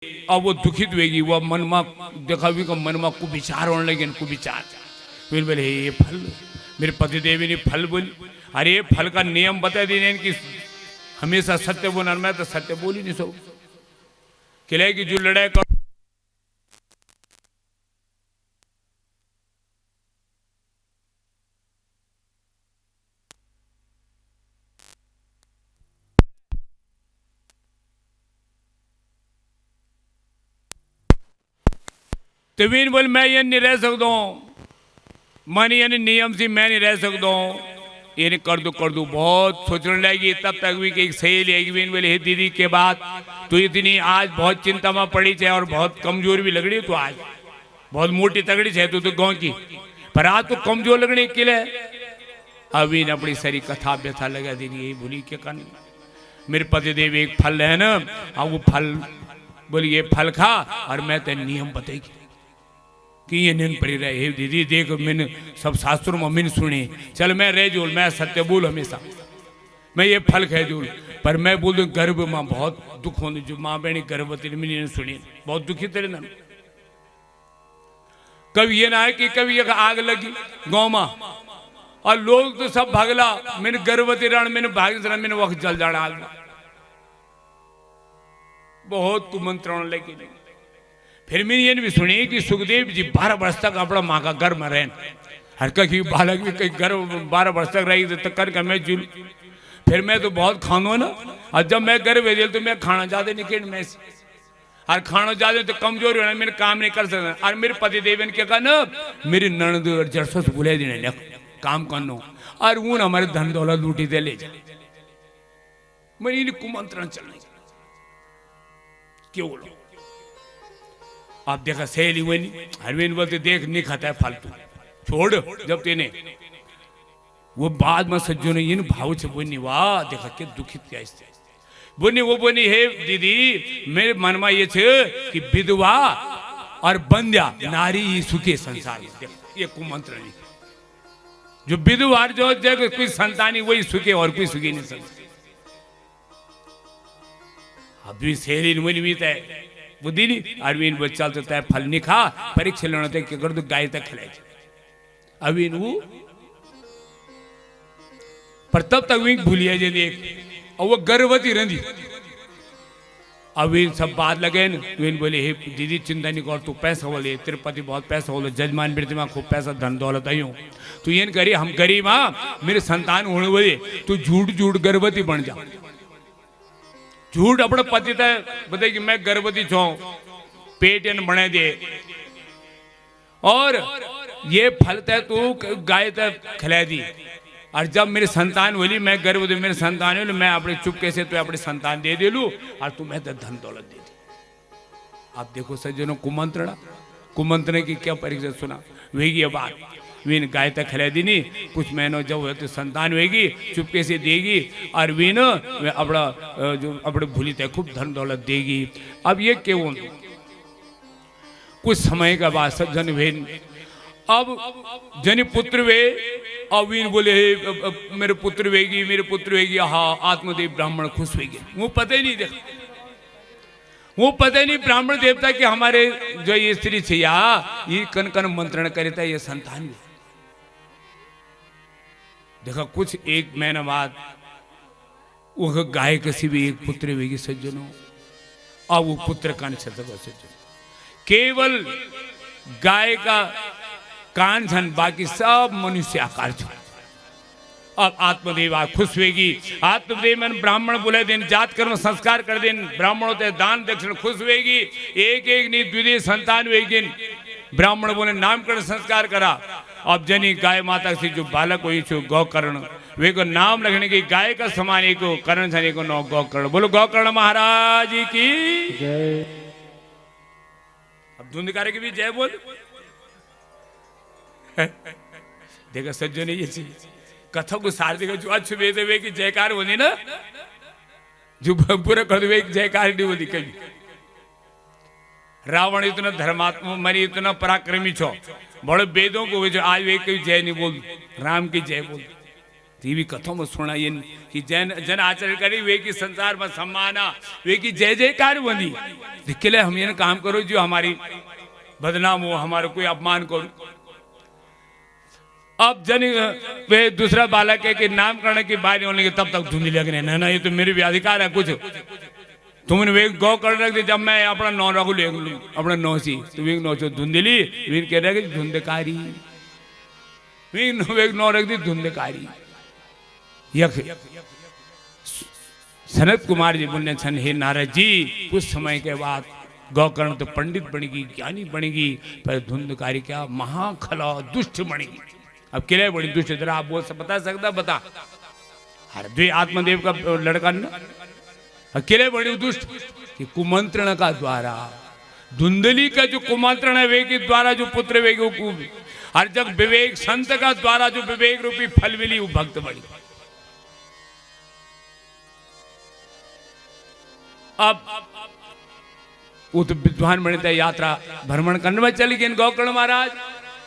अब वो दुखित होगी, वो मन में देखा भी मन में कुविचार होने लगे, कुविचार फिर बोले ये फल मेरे पति देवी ने फल बोली, अरे ये फल का नियम बता दीजिए कि हमेशा सत्य बोलना, मैं तो सत्य बोल ही नहीं सकूँ, किले की जो लड़ाई कर तवीन बोल मैं ये नहीं रह सकता हूँ, मानी यानी नियम से मैं नहीं रह सकता हूँ, ये कर दो बहुत सोचने लगी। तब तक भी एक सहेली आएगी, बोले हे दीदी के बाद तो इतनी आज बहुत चिंता में पड़ी है और बहुत कमजोर भी लग रही, तो आज बहुत मोटी तगड़ी है तो गाँव की, पर आज तो कमजोर लगने के लिए अभी ने अपनी सारी कथा व्यथा लगा दी, यही बोली क्या करनी, मेरे पति देव एक फल है ना, अब वो फल बोली ये फल खा और मैं तेरे नियम बताएगी कि ये नींद पड़ी रहे। हे दीदी देख मैंने सब शास्त्रों में मैंने सुनी, चल मैं रह जोल, मैं सत्य बोल हमेशा, मैं ये फल खा जोल, पर मैं बोल दूँ गर्भ में बहुत दुख होने, जो माँ बहनी गर्भवती मैंने सुनी बहुत दुखी तेरे ना, कभी ये ना है कि कभी एक आग लगी गाँव में और लोग तो सब भागला, मैंने गर्भवती रण मैंने भाग मैंने वक्त जल जाना आग, बहुत कुमंत्रण लेके नहीं। फिर मैंने ये भी सुनी कि सुखदेव जी 12 वर्ष तक अपना माँ का गर्भ में रहे, हर कहीं बालक भी कहीं गर्भ 12 वर्ष तक रही तो कर मैं जुल, फिर मैं तो बहुत खानो ना, और जब मैं गर्भ भेजे तो मैं खाना ज्यादा नहीं मैं और खाना ज्यादा तो कमजोर होना, मेरे काम नहीं कर सकता। और मेरे पति देवन क्या कहना, मेरी ननद और जरसों से बुला देने काम करना और वो हमारे धन दौलत लूटी दे ले जाए, मेरी कुमंत्रण चलने क्यों बोलो। आप देखा सहेली हुई नहीं, अरविंद बोलते देख नहीं खाता है फालतू छोड़, जब तेने वो बाद में सज्जों ने इन भाव से बोनी, वाह देखा के दुखित क्या इससे बोनी, वो बोनी हे दीदी मेरे मन में ये छे कि विधवा और बंध्या नारी सुखी संसार में, ये कुमंत्र नहीं, जो विधवा जो कोई संतानी वही सुखे और कोई सुखी नहीं सकती। अभी सहेली मुनि भी तय वो दीदी अरविंद वो चलते तय फल नहीं खा, परीक्षा लेना तय कर दो गाय तक खिलाए अरविंद वो, पर तब तक भी भूलिया जे देख और वो गर्भवती रही, अरविंद सब बात लगे न बोले हे दीदी चिंता नहीं कर, तू पैसा बोले तेरे पति बहुत पैसा बोले, जजमान वृत्ति में खूब पैसा धन दौलत आई हूँ, तू ये करी हम गरीब हाँ मेरे संतान होने बोले, तू झूठ झूठ गर्भवती बन जा, झूठ अपने पति तक बताए कि मैं गर्भवती छो, पेट इन बने दे और ये फल तय तू गाय तक खिला दी, और जब मेरे संतान बोली मैं गर्भवती मेरे संतान बोली मैं अपने चुपके से तो अपने संतान दे दे लू और तुम्हें तो धन दौलत दे दी। आप देखो सज्जनों कुमंत्रण की क्या परीक्षा सुना वही बात, वीन गाय तक खिला दी नहीं, कुछ महीनों जब हो तो संतान होगी चुपके से देगी और वीन अपना जो अपने भूली तय खूब धन दौलत देगी। अब ये क्यों कुछ समय का बाद सज्जन वेन अब जनी पुत्र वे अब वीन बोले मेरे पुत्र वेगी हाँ आत्मदेव ब्राह्मण खुश होगी, वो पता ही नहीं देखा, वो पता नहीं ब्राह्मण देवता कि हमारे जो ये स्त्री छे या ये कन कन मंत्रण करे था ये संतान भी देखा कुछ एक महीना बाद वो गाय किसी भी एक पुत्र वेगी सज्जनों, अब वो पुत्र कान सज्जन केवल गाय का कान छन बाकी सब मनुष्य आकार छो। अब आत्मदेव खुश होगी, आत्मदेव मन ब्राह्मण बोले दिन जात कर्म संस्कार कर दिन ब्राह्मणों ते दान दक्षिण खुश होगी, एक एक नहीं द्वितीय संतान होगी, ब्राह्मण बोले नामकरण संस्कार करा। अब जनी गाय माता से जो बालक हुई छो गौकर्ण वे को नाम रखने की गाय का समान एक कर्ण छन एक नौ गौकर्ण, बोलो गौकर्ण महाराज की जय। अब धुंधकार की भी जय बोल देखा सज्जन ये चीज कथा को सार देखा जो अच्छे वेद वे की जयकार होनी ना जो पूरा कर दे जयकार नहीं होती कभी। रावण इतना धर्मात्मा मरी इतना पराक्रमी छो बड़े वेदों को जो आज वे कभी जय नहीं बोल, राम की जय बोल टीवी कथों में सुनाइए कि जन जन आचरण करी वे की संसार में सम्माना वे की जय जयकार बनी दिखले हम ये काम करो जो हमारी बदनाम हो हमारा कोई अपमान करो। अब जन वे दूसरा बालक है कि नामकरण की बारी होने के तब तक धुंधली लगने ना ये तो मेरे भी अधिकार है कुछ तुमने वे गौ कर रख दे जब मैं अपना नौ रखू ले अपना नौ सी तो वे नौ धुंधली वे कह रहे धुंधकारी वे नौ रख दी धुंधकारी यख सनत कुमार जी बोलने छन हे नारद जी कुछ समय के बाद गौकर्ण तो पंडित बनेगी ज्ञानी बनेगी पर धुंधकारी क्या महाखला दुष्ट बनेगी। अब किले बड़ी दुष्ट जरा आप बोल बता सकता बता हर द्वे आत्मदेव का लड़का ना अकेले बड़ी दुष्ट कि कुमंत्रण का द्वारा धुंधली का जो कुमंत्रण है वे के द्वारा जो पुत्र वे हर जग विवेक संत का द्वारा जो विवेक रूपी फल मिली वो भक्त बनी। अब वो तो विद्वान बने यात्रा भ्रमण करने में चली गई गौकर्ण महाराज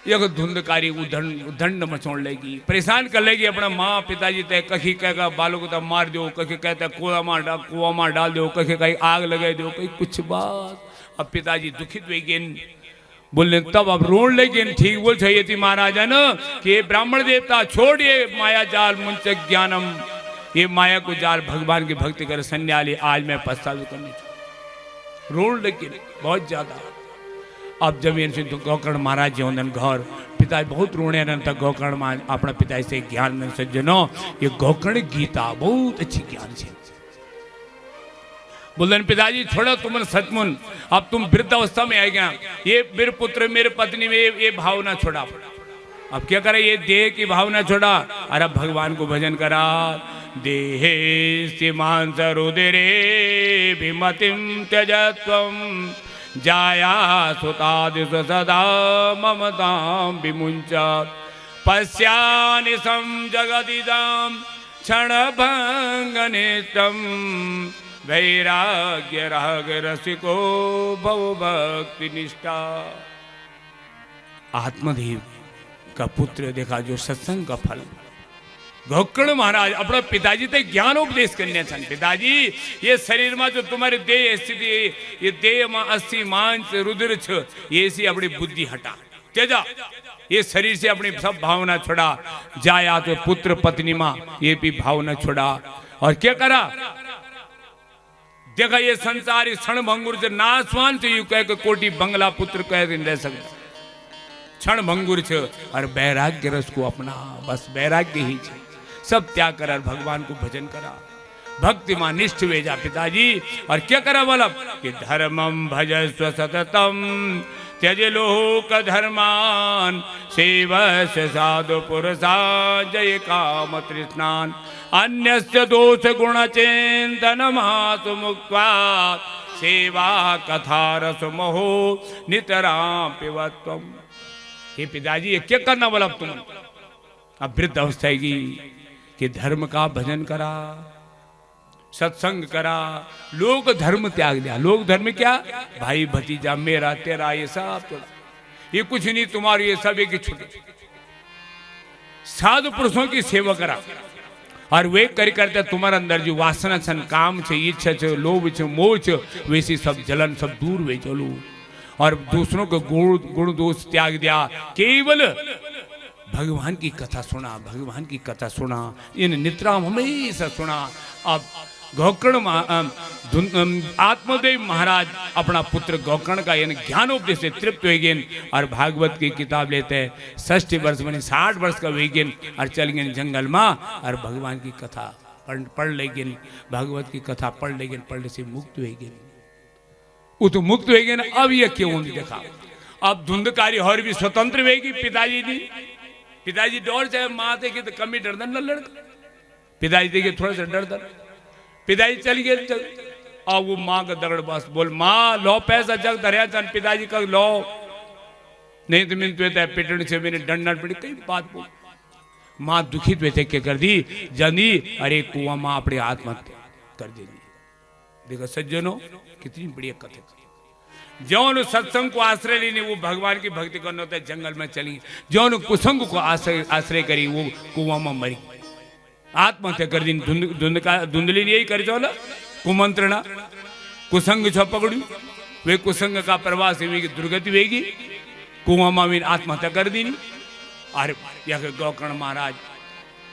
यह धुंधकारी दंड मचोड़ लेगी परेशान कर लेगी अपना माँ पिताजी तय कहीं कहेगा बालों को तब मार दो कहीं कहता कुआ मार डाल दो कहीं कहीं आग लगा दो कहीं कुछ बात। अब पिताजी दुखित हुए गेन बोलने तब अब रोन लेगी ठीक बोल चाहिए थी महाराजा न कि ब्राह्मण देवता छोड़िए माया जाल मुंचक ज्ञानम ये माया को जाल भगवान की भक्ति कर संन्याली आज मैं पछतावा करनी रोन लेकिन बहुत ज्यादा। अब जब ये गौकर्ण महाराज जी होंगे घर पिता बहुत रोने तक गौकर्ण में अपना पिता से ज्ञान सज्जनो ये गौकर्ण गीता बहुत अच्छी ज्ञान से बोलन पिताजी छोड़ो तुम सचमुन अब तुम वृद्ध अवस्था में आ गया ये मेरे पुत्र मेरे पत्नी में ये भावना छोड़ा अब क्या करे ये देह की भावना छोड़ा अरे भगवान को भजन करा देहे सीमांस रुदिरे विमतिम त्यजत्वम जाया सुतादिश सदा ममतां विमुंचा पश्यानि सं जगदिदं क्षणभंगनिष्ठं वैराग्य राग रसिको भव भक्ति निष्ठा। आत्मदेव का पुत्र देखा जो सत्संग का फल गौकर्ण महाराज अपना पिताजी तक ज्ञान उपदेश करने सन पिताजी ये शरीर में जो तुम्हारे देह स्थिति ये देह में अस्थि मांस रुद्र छ ये सी अपनी बुद्धि हटा तेजा ये शरीर से अपनी सब भावना छोड़ा जाया तो पुत्र पत्नी मां ये भी भावना छोड़ा और क्या करा देखा ये संसारी क्षण भंगुर से नासवान से यू कह कोटि बंगला पुत्र कह रह सकता क्षण भंगुर छ और वैराग्य रस को अपना बस वैराग्य ही छ सब त्याग कर भगवान को भजन करा भक्ति मां निष्ठ वेजा पिताजी और क्या करा बोला कि धर्मम भजस्व सततम त्यज लोक धर्मान सेवस्य साधु पुरुषा जय काम तृष्णान अन्यस्य दोष गुण चिंतन मासु मुक्त्वा सेवा कथा रस मोहो नितरां पिबत्वम। हे पिताजी ये क्या करना बोला तुम अब वृद्ध अवस्था की कि धर्म का भजन करा सत्संग करा लोक धर्म त्याग दिया। लोक धर्म क्या भाई भतीजा मेरा तेरा ये सब ये कुछ नहीं तुम्हारी ये सब एक छुट्टी साधु पुरुषों की सेवा करा और वे करते तुम्हारे अंदर जो वासना छन काम छे इच्छा छे लोभ छे मोह छे वैसी सब जलन सब दूर वे चलो और दूसरों को गुण दोष त्याग दिया केवल भगवान की कथा सुना भगवान की कथा सुना इन नित्राम हमेशा सुना। अब गौकर्ण आत्मदेव महाराज अपना पुत्र गौकर्ण का यानी ज्ञानोपदेश से तृप्त हो गए और भागवत की किताब लेते हैं 60 वर्ष बने 60 वर्ष का हो गए और चल गए जंगल में और भगवान की कथा पढ़ ले गए भागवत की कथा पढ़ ले गए पढ़ने से मुक्त हो गए वो तो मुक्त हो गए ना। अब ये क्यों नहीं देखा अब धुंधकारी और भी स्वतंत्र होगी पिताजी डर चाहे माँ देखे तो कमी डर न लड़का पिताजी देखे थोड़ा सा डर पिताजी चल गए अब वो माँ का दगड़ बस बोल माँ लो पैसा जग धरिया चल पिताजी का लो नहीं तो मैंने पिटने से मैंने डंडा पड़ी कई बात बोल माँ दुखित हुए थे क्या कर दी जनी अरे कुआं माँ अपने आत्महत्या कर देगी। देखो सज्जनों कितनी बढ़िया कथा जौन सत्संग को आश्रय लेने वो भगवान की भक्ति करने होता है जंगल में चली जौन कुसंग को आश्रय करी वो कुआं में मरी आत्महत्या कर दी। धुंधली यही कर चो कुमंत्रणा कुसंग छो पकड़ू वे कुसंग का प्रवास की दुर्गति वेगी कुआं में आत्महत्या कर दी। और यह गौकर्ण महाराज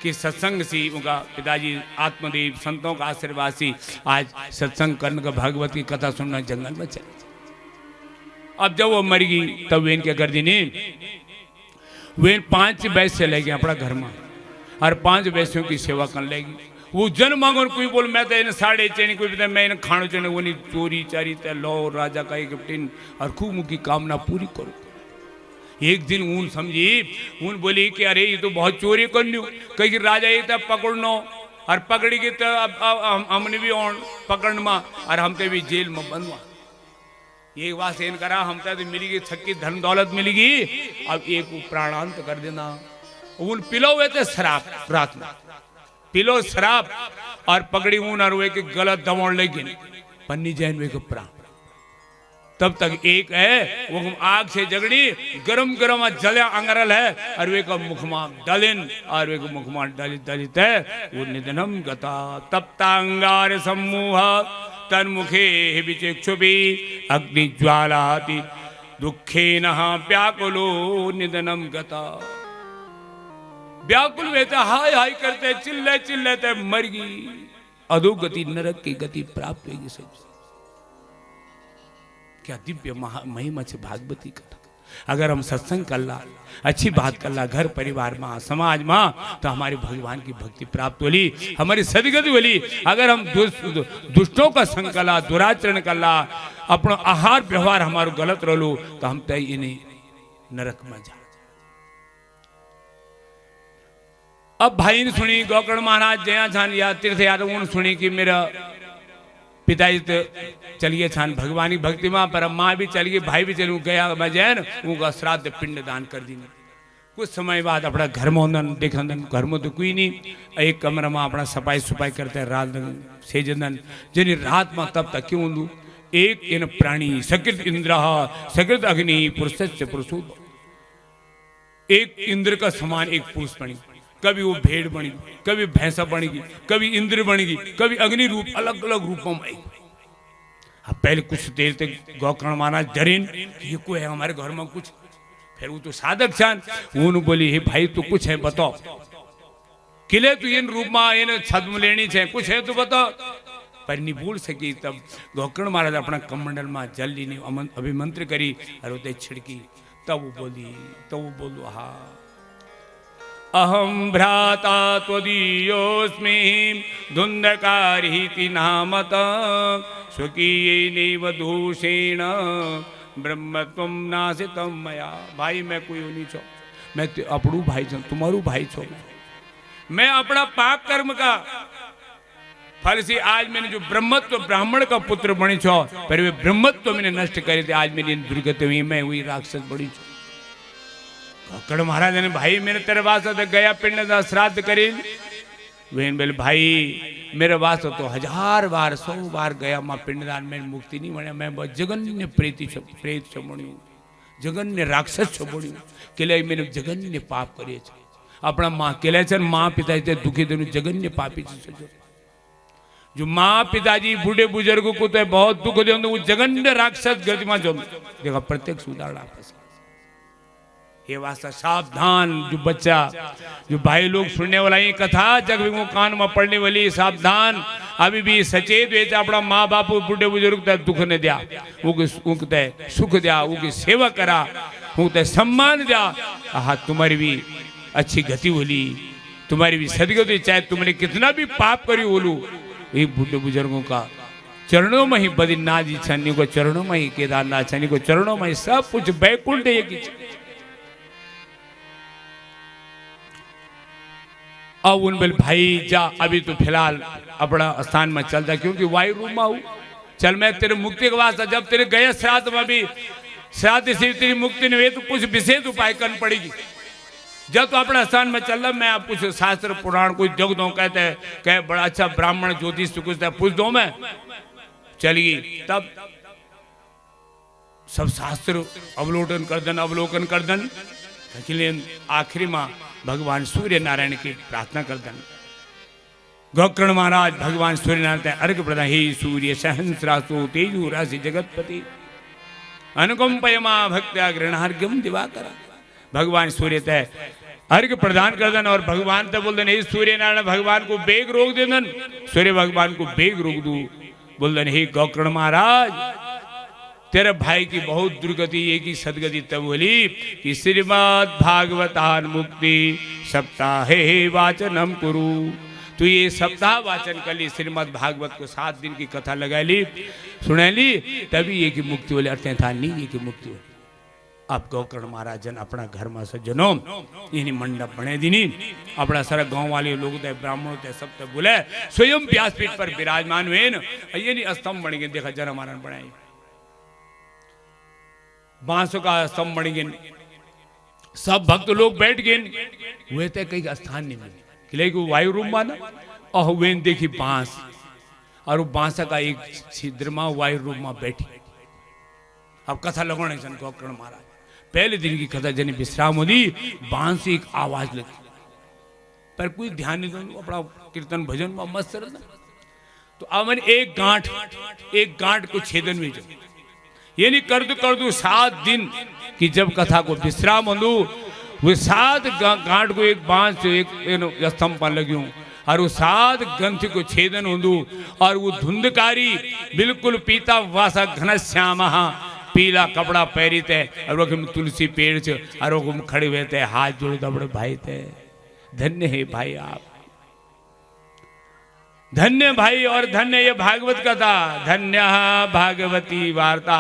के सत्संग से उनका पिताजी आत्मदेव संतों का आशीर्वाद से आज सत्संग करने का भागवत की कथा सुनना जंगल में चले। अब जब वो मर गई तब वे क्या कर दी ने वे 5 वैश्य ले गए अपना घर में और 5 वैश्यों की सेवा कर लेगी। वो जन मांगो कोई बोल मैं तो इन साढ़े चेनी कोई बता मैं इन खाणो चने वो नहीं चोरी चारी ते लो राजा का एक टिन और खूब मुखी कामना पूरी करो। एक दिन ऊन समझी ऊन बोली कि अरे ये तो बहुत चोरी कर लू कहीं राजा ये तब पकड़नो और पकड़ी की तो अब हमने भी ऑन पकड़न में और हम तो भी जेल में बंदवा। एक बात सेन करा हम तो मिलेगी छक्की धन दौलत मिलेगी अब एक प्राणांत कर देना। ऊन पिलो हुए थे शराब रात में पिलो शराब और पकड़ी ऊन और वे के गलत दबाव लेकिन पन्नी जैन वे को प्राण। तब तक एक है वो आग से जगड़ी गरम गरम जलिया अंगरल है और वे का मुखमा डलिन और वे को मुखमा डलित डलित है वो निधनम गता तप्तांगार सम्मूह तन्मुखे विचक्षुभि अग्नि ज्वालाति दुखे नहा व्याकुलो निधनम गता। व्याकुल वेता हाय हाय करते चिल्ले चिल्लाते मर गई अधोगति नरक की गति प्राप्त होगी। सब क्या दिव्य महिमा से भागवती कथा। अगर हम सत्संग कर ला अच्छी बात कर ला घर परिवार में समाज में तो हमारे भगवान की भक्ति प्राप्त होली हमारी सदगति होली। अगर हम दुष्टों का संग कर ला दुराचरण कर ला अपना आहार व्यवहार हमारो गलत रहो तो हम तय इन्हें नरक में जा। अब भाई ने सुनी गौकर्ण महाराज जया छान या तीर्थ यादव सुनी कि मेरा पिताजी तो चलिए छान भगवान की भक्ति माँ पर माँ भी चली गई भाई भी चलू गया मैं जैन उनका श्राद्ध पिंड दान कर दी। कुछ समय बाद अपना घर में देखन घर में तो कोई नहीं एक कमरा में अपना सफाई सुफाई करते रात सेजन जिन रात में तब तक क्यों दू एक इन प्राणी सकृत इंद्र सकृत अग्नि पुरुष पुरुषो एक इंद्र का समान एक पुरुष बनी। कभी वो भेड़ बनी कभी भैंसा बनेगी कभी इंद्र बनेगी कभी अग्नि रूप अलग अलग रूपों में। अब पहले कुछ देर तक गौकर्ण महाराज डरेन ये कोई है हमारे घर में कुछ। फिर वो तो साधक छान उन बोली हे भाई तो कुछ है बताओ किले तो इन रूप में इन छद्म लेनी है कुछ है तो बताओ। पर नहीं बोल सकी तब गौकर्ण महाराज अपना कमंडल में जल ली अभिमंत्र करी और उते छिड़की तब वो बोली तो वो बोलो हाँ अहम भ्राता त्वदीयोस्मि धुंधकारिति नामत स्वकीयेनैव दोषेण ब्रह्मत्वं नाशितं मया। भाई मैं कोई नहीं छो मैं अपनू भाई छो तुम्हारू भाई छो मैं अपना पाप कर्म का फल से आज मैंने जो ब्रह्मत्व ब्राह्मण का पुत्र बनी छो पर वे ब्रह्मत्व मैंने नष्ट करे थे आज मेरी दुर्गति हुई मैं हुई राक्षस बड़ी छो। गौकर्ण महाराज ने भाई मेरे तेरे वास्ते गया पिंड का श्राद्ध करी वे बोले भाई मेरे वास्ते तो 1000 बार 100 बार गया माँ पिंडदान में मुक्ति नहीं बने मैं बहुत जगन्य प्रेत छो बनी जगन्य राक्षस छो बनी के मैंने जगन्य पाप करे अपना माँ के माँ पिताजी दुखी दिन जगन्य पापी जो माँ पिताजी बूढ़े बुजुर्ग को तो बहुत दुख दे वो जगन्य राक्षस गति में जो देखा प्रत्यक्ष उदाहरण आपस ये वास्ता सावधान जो बच्चा जो भाई लोग सुनने वाला ये कथा जग भी कान में पड़ने वाली सावधान अभी भी सचेत वे अपना माँ बाप बूढ़े बुजुर्ग तक दुख ने दिया उनके सुख दिया उनकी सेवा करा उनके सम्मान दिया हाँ तुम्हारी भी अच्छी गति होली तुम्हारी भी सदगति चाहे तुमने कितना भी पाप करी बोलू ये बूढ़े बुजुर्गों का चरणों में ही बद्रीनाथ जी छन्नी को चरणों में ही केदारनाथ छन्नी को चरणों में ही सब कुछ बैकुंठ अब उन बोले भाई जा अभी तो फिलहाल अपना स्थान में चलता क्योंकि वायु रूप में हूँ चल मैं तेरे मुक्ति के वास्ते जब तेरे गए श्राद्ध में भी श्राद्ध से तेरी मुक्ति नहीं हुई तो कुछ विशेष उपाय करनी पड़ेगी। जब तो अपना स्थान में चल रहा मैं आप कुछ शास्त्र पुराण कुछ जग दो कहते हैं कह बड़ा अच्छा ब्राह्मण ज्योतिष कुछ पूछ दो मैं चलिए तब सब शास्त्र अवलोकन कर दन आखिरी में भगवान सूर्य नारायण की प्रार्थना कर दन गोकर्ण महाराज भगवान सूर्यनारायण अर्घ प्रदान हे सूर्य सहस्रासो तेजु राशि जगतपति अनुकंपयमा भक्त्या गृहणार्घ्यम दिवाकरा। भगवान सूर्य तय अर्घ प्रदान कर देन और भगवान तय बोल देन हे सूर्य नारायण भगवान को बेग रोक दे देन, सूर्य भगवान को बेग रोक दू। बोल देन हे गोकर्ण महाराज तेरे भाई की बहुत दुर्गति एक ही सदगति तब बोली कि श्रीमद् भागवतान मुक्ति सप्ताहे वाचनम कुरु। तो ये सप्ताह वाचन कर ली, श्रीमद् भागवत को 7 दिन की कथा लगा ली, सुना ली, तभी ये की मुक्ति बोले अर्थ था नहीं ये की मुक्ति बोले। आप गोकर्ण महाराजन अपना घर में सज्जनो इन्हीं मंडप बने दीनी अपना सारा गांव वाले लोग थे ब्राह्मणों थे सब थे बोले स्वयं व्यासपीठ पर विराजमान हुए ये नहीं स्तंभ बन गए। देखा जरा महाराज बनाए बांसों का स्तंभ बन गए, सब भक्त लोग बैठ गए हुए थे, कहीं स्थान नहीं मिले किले को वायु रूम माना और हुए देखी बांस और वो बांसा का एक छिद्र में वायु रूम में बैठी। अब कथा लगोने सन गोकर्ण महाराज पहले दिन की कथा जनी विश्राम होती बांस से एक आवाज लगी पर कोई ध्यान नहीं दो अपना कीर्तन भजन में मस्त रहता। तो अब मैंने एक गांठ को छेदन में जो ये नहीं कर दू 7 दिन की जब कथा को विश्राम हो वो 7 गांठ को एक बांस से एक स्तंभ पर लगी और वो 7 ग्रंथि को छेदन हो और वो धुंधकारी बिल्कुल पीता वासा घनश्याम पीला कपड़ा पहरी थे और वो तुलसी पेड़ से और वो खड़े हुए थे हाथ जोड़ दबड़े भाई थे। धन्य है भाई आप, धन्य भाई और धन्य ये भागवत कथा, धन्य भागवती वार्ता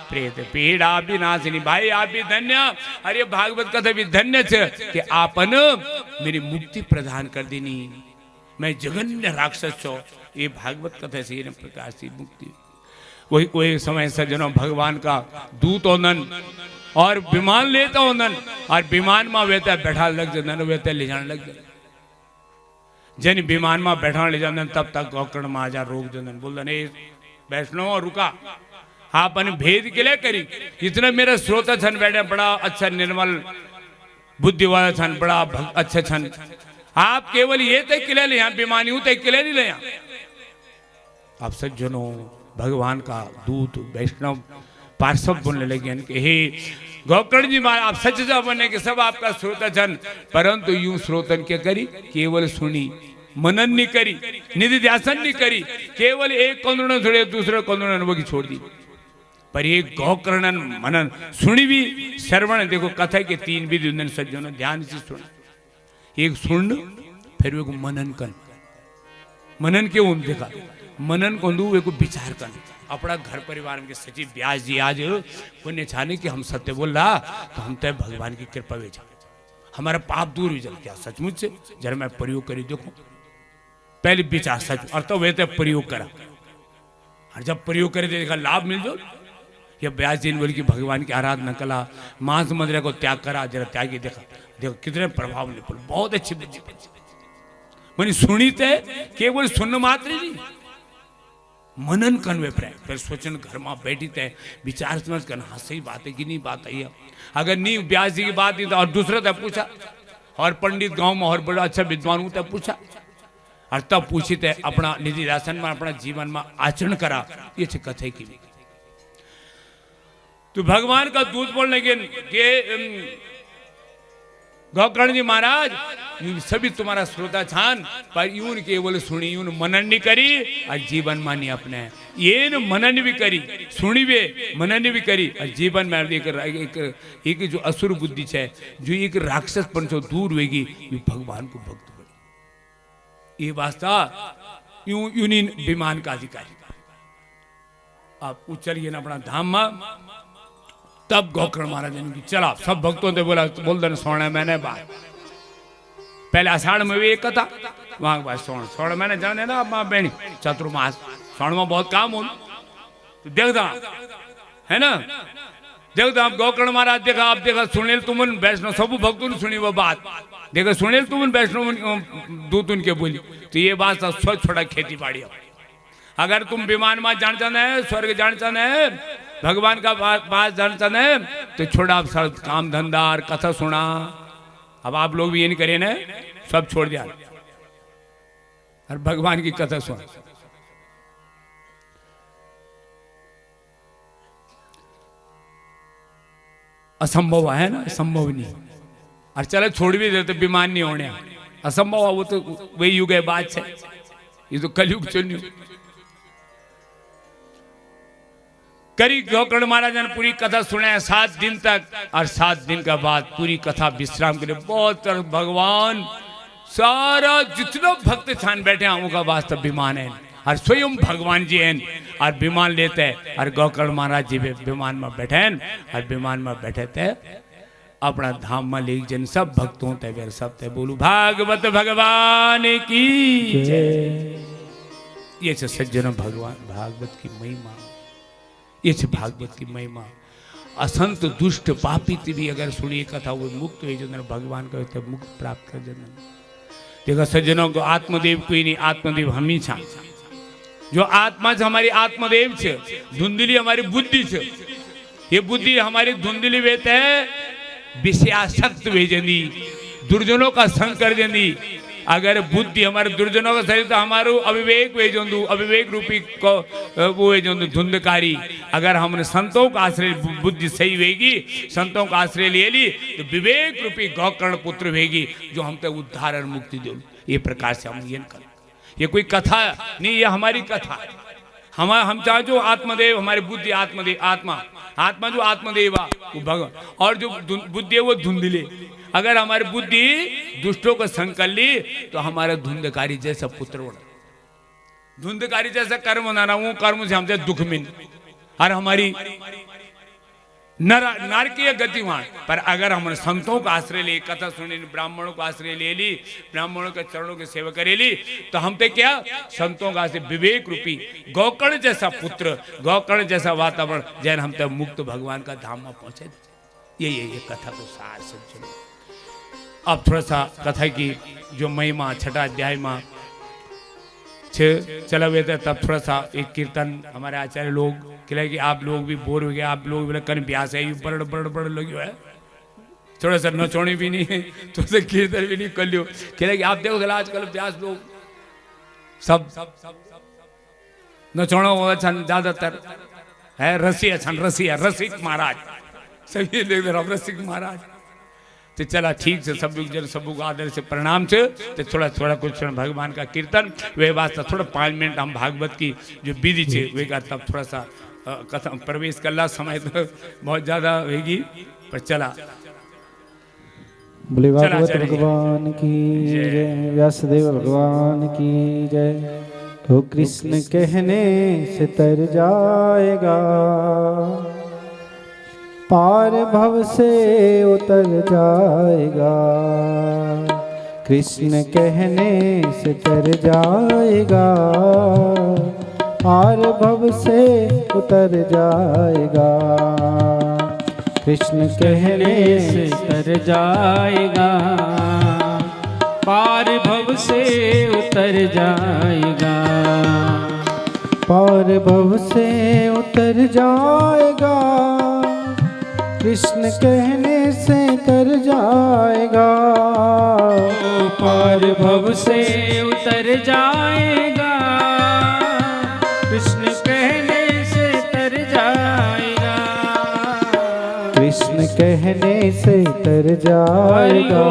प्रेत पीड़ा विनाशिनी। भाई आप भी धन्य और ये भागवत कथा भी धन्य छे कि आपन मेरी मुक्ति प्रदान कर देनी। मैं जघन्य राक्षस छो ये भागवत कथा से इन प्रकार से मुक्ति। वही कोई समय सज्जनों भगवान का दूत होनन और विमान लेता होनन और विमान में वेता बैठा लग जान वेता ले जाने लग जान जन विमान में बैठा ले जान तब तक गोकर्ण महाराज रोक देन बोल दे वैष्णव रुका आपने भेद के लिए करी इतना मेरा श्रोता छन बैठे बड़ा अच्छा निर्मल बुद्धि वाला छन बड़ा अच्छा छन आप केवल ये तक किले ले यहाँ विमानी हूं तक किले नहीं ले यहाँ। आप सज्जनों भगवान का दूत वैष्णव पार्षद बोलने लगे कि हे गोकर्ण जी महाराज आप सच बने कि सब आपका श्रोता छन परंतु यूं श्रोतन क्या करी केवल सुनी मनन नहीं करी निधि ध्यासन नहीं करी केवल एक कौंदड़न छोड़े दूसरे कौंदड़न वो की छोड़ दी पर ये गोकर्णन मनन सुनी भी श्रवण। देखो कथा के 3 विधि सज्जनों ध्यान से सुन एक सुन फिर वो मनन कर मनन क्यों देखा मनन को को विचार कर अपना घर परिवार के सचिव व्यास जी आज पुण्य छाने कि हम सत्य बोल रहा तो हम तय भगवान की कृपा वे जा हमारा पाप दूर हो जाए क्या सचमुच से जरा मैं प्रयोग करी देखो पहले विचार सच और तो वे तय प्रयोग करा और जब प्रयोग करे देखा लाभ मिल जाओ। या व्यास जी ने बोली कि भगवान की आराधना कला मांस मदिरा को त्याग करा जरा त्यागी देखा देखो कितने प्रभाव नहीं पड़े बहुत अच्छी बुद्धि मैंने सुनी थे केवल सुन मात्र नहीं मनन कन्वे फिर सोचन घर में बैठी थे विचार समझ कर हाँ सही बात है कि नहीं बात है अगर नहीं व्यास जी की बात नहीं तो और दूसरा तब पूछा और पंडित गांव में और बड़ा अच्छा विद्वान हूं तब पूछा और तब पूछी थे अपना निधि राशन में अपना जीवन में आचरण करा ये कथे की। तो भगवान का दूत बोलने लगे कि गोकर्ण जी महाराज सभी तुम्हारा श्रोता छान पर यून केवल सुनी यून मनन नहीं करी और जीवन में नहीं अपने ये न मनन भी करी सुनी वे मनन भी करी और जीवन में एक जो असुर बुद्धि है जो एक राक्षस पन से दूर होगी ये भगवान को भक्त बने ये वास्ता यूं यूनी विमान का अधिकारी आप उचलिए ना अपना धाम में। तब गोकर्ण महाराज ने चला सब भक्तों ने बोला बोल देना सोने मैंने बात पहले आषाढ़ में भी एक कथा वहां के बाद सोने मैंने जाने ना माँ बहनी चतुर्मास सोने में बहुत काम हो तो देखता है ना देखता आप गोकर्ण महाराज देखा आप देखा सुनील तुमन वैष्णव सब भक्तों ने सुनी वो बात देखा सुनील तुमन वैष्णव दूत उनके बोली तो ये बात स्वच्छ छोड़ा खेती बाड़ी अगर तुम विमान में जान चाहना है स्वर्ग जान चाहना है भगवान का पास जान चाहना है तो छोड़ा आप सब काम धंधा और कथा सुना। अब आप लोग भी ये नहीं करें ना सब छोड़ दिया और भगवान की कथा सुन। असंभव है ना, संभव नहीं। और चलो छोड़ भी देते, बीमार नहीं होने, असंभव है वो तो वही युग है, बात है, ये तो कलयुग चल। करी गोकर्ण महाराज ने पूरी कथा सुना 7 दिन तक, और 7 दिन का बाद पूरी कथा विश्राम करे। बहुत भगवान सारा जितना भक्त छान बैठे हैं उनका वास्तव विमान है, और स्वयं भगवान जी हैं और विमान लेते हैं, और गोकर्ण महाराज जी भी विमान में बैठे हैं, और विमान में बैठे थे अपना धाम में ले जन सब भक्तों ते सब थे। बोलू भागवत भगवान की जय। ये सज्जनों भगवान भागवत की महिमा, ये भागवत की महिमा। असंत दुष्ट पापी भी अगर सुनिए कथा वो मुक्त हुए जन भगवान का मुक्त प्राप्त कर जन। देखो सज्जनों को आत्मदेव कोई नहीं, आत्मदेव हम ही छा। जो आत्मा से हमारी आत्मदेव छे, धुंधली हमारी बुद्धि छे। ये बुद्धि हमारी धुंधली वेत है, विषयासक्त भेजनी, दुर्जनों का संग कर जनी। अगर बुद्धि हमारे दुर्जनों का शरीर तो हमारो अविवेक वे जो अविवेक रूपी को वो है जो धुंधकारी। अगर हमने संतों का आश्रय बुद्धि सही वेगी, संतों का आश्रय ले ली तो विवेक रूपी गोकर्ण पुत्र वेगी जो हम तो उद्धार और मुक्ति दो। ये प्रकार से हम ये कर, ये कोई कथा नहीं, ये हमारी कथा। हम चाहे जो आत्मदेव हमारी बुद्धि, आत्मदेव आत्मा, आत्मा जो आत्मदेवा वो भगवान, और जो बुद्धि है वो धुंधली। अगर हमारी बुद्धि दुष्टों को संग कर ली तो हमारा धुंधकारी जैसा पुत्र बना, धुंधकारी जैसा कर्म होना, वो कर्म से हमसे दुख मिल, और हमारी नारकीय गतिवान। पर अगर हमने संतों का आश्रय ले, कथा सुनी, ब्राह्मणों का आश्रय ले ली, ब्राह्मणों के चरणों की सेवा करे ली, तो हम पे क्या संतों का आश्रय विवेक रूपी गोकर्ण जैसा पुत्र, गोकर्ण जैसा वातावरण जैन हम तक मुक्त भगवान का धाम में पहुंचे। ये कथा को सार समझो। अब थोड़ा सा कथा की जो महिमा 6ठा अध्याय में चला हुए थे, तब थोड़ा सा एक कीर्तन हमारे आचार्य लोग कहले कि आप लोग भी बोर हो गए, आप लोग बोले कन ब्यास है, बड़ बड़ बड़ लगी है, थोड़ा सा नचोनी भी नहीं है, थोड़ा सा कीर्तन भी नहीं कर लियो। कहले कि आप देखो आजकल ब्यास लोग सब नचोना हुआ ज्यादातर है, रसी अच्छा, रसिक महाराज सभी देख रसिक महाराज। तो चला ठीक से सब जन सबको आदर से प्रणाम से, तो थोड़ा कुछ भगवान का कीर्तन वे वास्ते थोड़ा 5 मिनट हम भागवत की जो विधि है वे का तब थोड़ा सा कथा प्रवेश कर ला। समय तो बहुत ज्यादा होगी पर चला। बोले भागवत भगवान की जय, व्यासदेव भगवान की जय। तो कृष्ण कहने से तर जाएगा, पार भव से उतर जाएगा। कृष्ण कहने से तर जाएगा, पार भव से उतर जाएगा। कृष्ण कहने से तर जाएगा, पार भव से उतर जाएगा। पार भव से उतर जाएगा, कृष्ण कहने से तर जाएगा। पार भव से उतर जाएगा, कृष्ण कहने से तर जाएगा। कृष्ण कहने से तर जाएगा,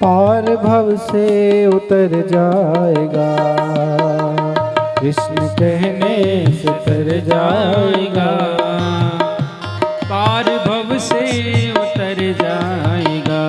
पार भव से उतर जाएगा। कृष्ण कहने से तर जाएगा, पार भव से उतर जाएगा।